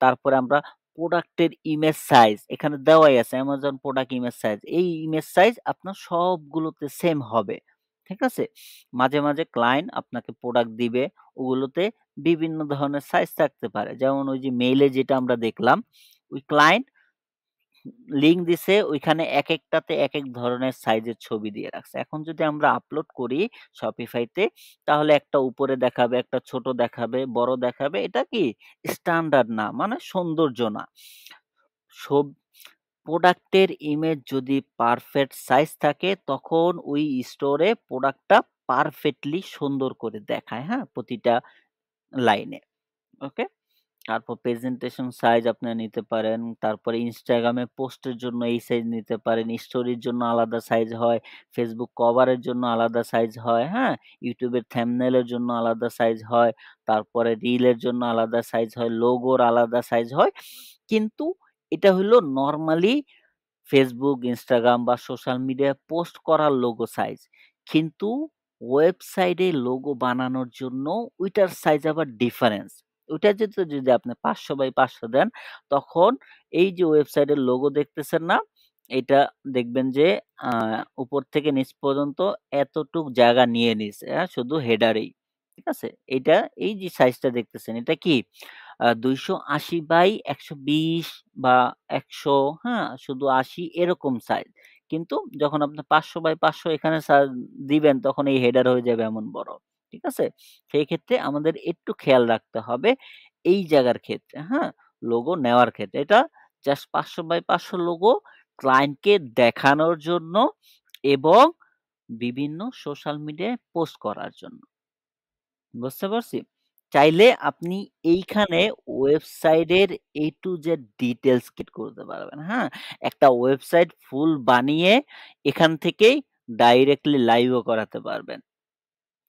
তারপরে আমরা প্রোডাক্টের ইমেজ সাইজ এখানে দেওয়াই আছে Amazon প্রোডাক্ট ইমেজ সাইজ। এই ইমেজ সাইজ আপনার সবগুলোতে সেম হবে। ঠিক আছে? মাঝে, মাঝে ক্লায়েন্ট আপনাকে প্রোডাক্ট দিবে, ওগুলোতে বিভিন্ন ধরনের সাইজ থাকতে পারে। যেমন ওই যে মেইলে যেটা আমরা দেখলাম, ওই ক্লায়েন্ট লিঙ্ক দিছে ওইখানে একেকটাতে একেক ধরনের সাইজের ছবি দিয়ে রাখছে। এখন যদি আমরা আপলোড করি Shopify তে তাহলে একটা উপরে দেখাবে, একটা ছোট দেখাবে, বড় দেখাবে। এটা কি স্ট্যান্ডার্ড না, মানে সৌন্দর্য না। সব প্রোডাক্টের ইমেজ যদি পারফেক্ট সাইজ থাকে তখন ওই স্টোরে প্রোডাক্টটা পারফেক্টলি সুন্দর করে দেখায়, হ্যাঁ? প্রতিটা লাইনে। ওকে? তারপর প্রেজেন্টেশন সাইজ আপনারা নিতে পারেন। তারপরে Instagram এ পোস্টের জন্য এই সাইজ নিতে পারেন। স্টোরির জন্য আলাদা সাইজ হয়। Facebook কভারের জন্য আলাদা সাইজ হয়, হ্যাঁ? YouTube এর thumbnail এর জন্য আলাদা সাইজ হয়। তারপরে রিলের জন্য আলাদা সাইজ হয়। লোগোর আলাদা সাইজ হয়। কিন্তু এটা হইলো নরমালি Facebook, Instagram বা সোশ্যাল মিডিয়ায় পোস্ট করার লোগো সাইজ। কিন্তু ওয়েবসাইটে লোগো বানানোর জন্য ওইটার সাইজ আবার ডিফারেন্স। ওইটা যদি আপনি ৫০০ বাই ৫০০ দেন, তখন এই যে ওয়েবসাইটের লোগো দেখতেছেন না? এইটা দেখবেন যে আ উপর থেকে নিচ পর্যন্ত এতটুক জায়গা নিয়ে নিছে, হ্যাঁ? শুধু হেডারেই। ঠিক আছে? এইটা এই যে সাইজটা দেখতেছেন, এটা কি ২৮০ বাই ১২০ বা ১০০, হ্যাঁ? শুধু ৮০ এরকম সাইজ। কিন্তু যখন আপনি ৫০০ বাই ৫০০ এখানে দিবেন তখন এই হেডার হয়ে যাবে এমন বড়। ঠিক আছে? সেই ক্ষেত্রে আমাদের একটু খেয়াল রাখতে হবে এই জায়গার ক্ষেত্রে, হ্যাঁ? লোগো নেওয়ার ক্ষেত্রে। এটা জাস্ট ৫০০ বাই ৫০০ লোগো ক্লায়েন্টকে দেখানোর জন্য এবং বিভিন্ন সোশ্যাল মিডিয়ায় পোস্ট করার জন্য। বুঝতে পারছি? চাইলে আপনি এইখানে ওয়েবসাইটের A to Z ডিটেইলস করতে পারবেন, হ্যাঁ? একটা ওয়েবসাইট ফুল বানিয়ে এখান থেকেই ডাইরেক্টলি লাইভও করাতে পারবেন।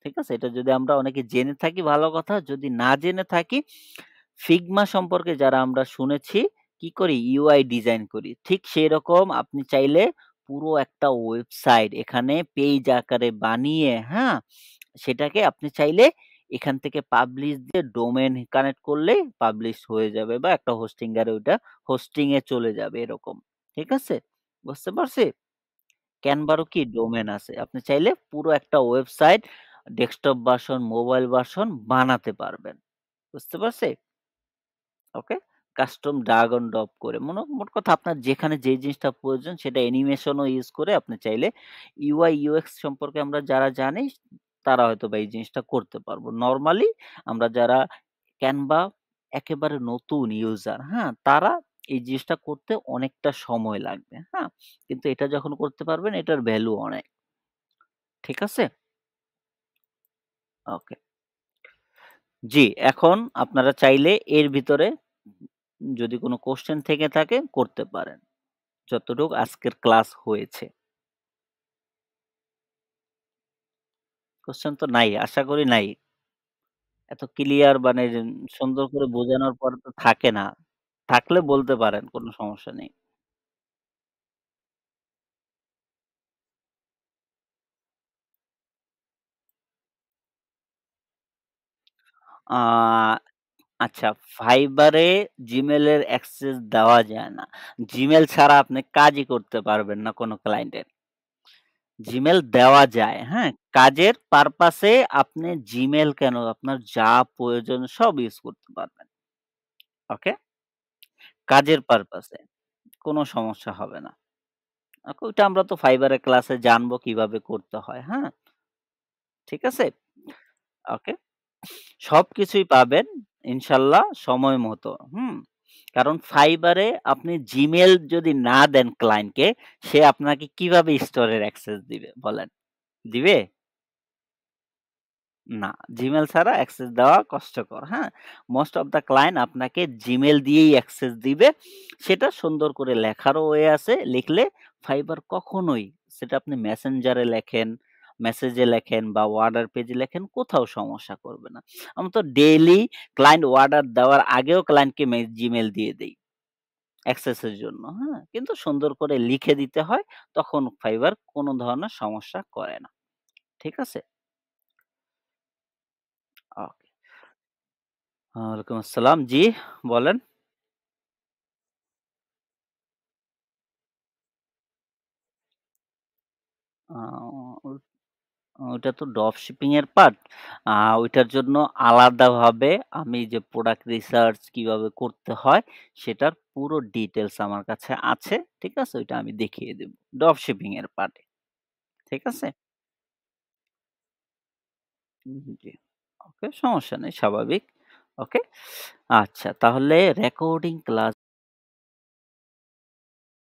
ঠিক আছে? এটা যদি আমরা অনেকে জেনে থাকি ভালো কথা, যদি না জেনে থাকি Figma সম্পর্কে যারা আমরা শুনেছি, কি করি? UI ডিজাইন করি। ঠিক সেরকম আপনি চাইলে পুরো একটা ওয়েবসাইট এখানে পেজ আকারে বানিয়ে, হ্যাঁ? সেটাকে আপনি চাইলে এখান থেকে পাবলিশ দিয়ে ডোমেইন কানেক্ট করলেই পাবলিশ হয়ে যাবে বা একটা হোস্টিংয়ারে ওইটা হোস্টিং এ চলে যাবে এরকম। ঠিক আছে? বুঝতে পারছি? Canva রও কি ডোমেইন আছে। আপনি চাইলে পুরো একটা website desktop version, mobile version বানাতে পারবেন। বুঝতে পারছি? ওকে? কাস্টম ড্রাগ অ্যান্ড ড্রপ করে। মোট কথা আপনার যেখানে যেই জিনিসটা প্রয়োজন সেটা অ্যানিমেশনও ইউজ করে আপনি চাইলে UI, UX সম্পর্কে আমরা যারা জানি তারা হয়তোবা এই জিনিসটা করতে পারবো। নরমালি আমরা যারা Canva একেবারে নতুন ইউজার, হ্যাঁ? তারা এই জিনিসটা করতে অনেকটা সময় লাগবে, হ্যাঁ? কিন্তু এটা যখন করতে পারবেন এটার ভ্যালু অনেক। ঠিক আছে? ওকে। জি, এখন আপনারা চাইলে এর ভিতরে যদি কোনো কোয়েশ্চেন থেকে থাকে করতে পারেন। যতটুক আজকের ক্লাস হয়েছে। কোয়েশ্চেন তো নাই, আশা করি নাই। এত ক্লিয়ার মানে সুন্দর করে বোঝানোর পর তো থাকে না। থাকলে বলতে পারেন, কোনো সমস্যা নেই। আ আচ্ছা, Fiverr এ Gmail এর অ্যাক্সেস দেওয়া যায় না। Gmail ছাড়া আপনি কাজই করতে পারবেন না কোনো ক্লায়েন্টের। Gmail দেওয়া যায়, হ্যাঁ? কাজের পারপাসে আপনি Gmail কেন আপনার যা প্রয়োজন সব ইউজ করতে পারবেন। ওকে? কাজের পারপাসে কোনো সমস্যা হবে না। ওইটা আমরা তো Fiverr এর ক্লাসে জানবো কিভাবে করতে হয়, হ্যাঁ? ঠিক আছে? ওকে? সবকিছুই পাবেন ইনশাআল্লাহ সময় মতো, হুম? কারণ Fiverr এ আপনি Gmail যদি না দেন ক্লায়েন্টকে, সে আপনাকে কিভাবে স্টোরের অ্যাক্সেস দিবে বলেন? দিবে? না, Gmail ছাড়া অ্যাক্সেস দেওয়া কষ্টকর, হ্যাঁ? মোস্ট অফ দ্যা ক্লায়েন্ট আপনাকে Gmail দিয়েই অ্যাক্সেস দিবে। সেটা সুন্দর করে লেখারও ওয়ে আছে। লিখলে Fiverr কখনোই সেটা আপনি মেসেঞ্জারে লেখেন, মেসেজে লেখেন বা অর্ডার পেজে লেখেন, কোথাও সমস্যা করবে না। আমরা তো ডেইলি ক্লায়েন্ট অর্ডার দেওয়ার আগেও ক্লায়েন্টকে জিমেইল দিয়ে দেই অ্যাক্সেস এর জন্য, হ্যাঁ? কিন্তু সুন্দর করে লিখে দিতে হয়, তখন ফাইবার কোন ধরনের সমস্যা করে না। ঠিক আছে? ওকে। ওয়ালাইকুম আসসালাম। জি, বলেন। আ ও ওইটা তো ড্রপ শিপিং এর পার্ট। আ ওইটার জন্য আলাদাভাবে আমি যে প্রোডাক্ট রিসার্চ কিভাবে করতে হয়, সেটার পুরো ডিটেইলস আমার কাছে আছে। ঠিক আছে? ওইটা আমি দেখিয়ে দেব। ড্রপ শিপিং এর পার্টে। ঠিক আছে? জি। ওকে, সমস্যা নেই, স্বাভাবিক। ওকে? আচ্ছা, তাহলে রেকর্ডিং ক্লাস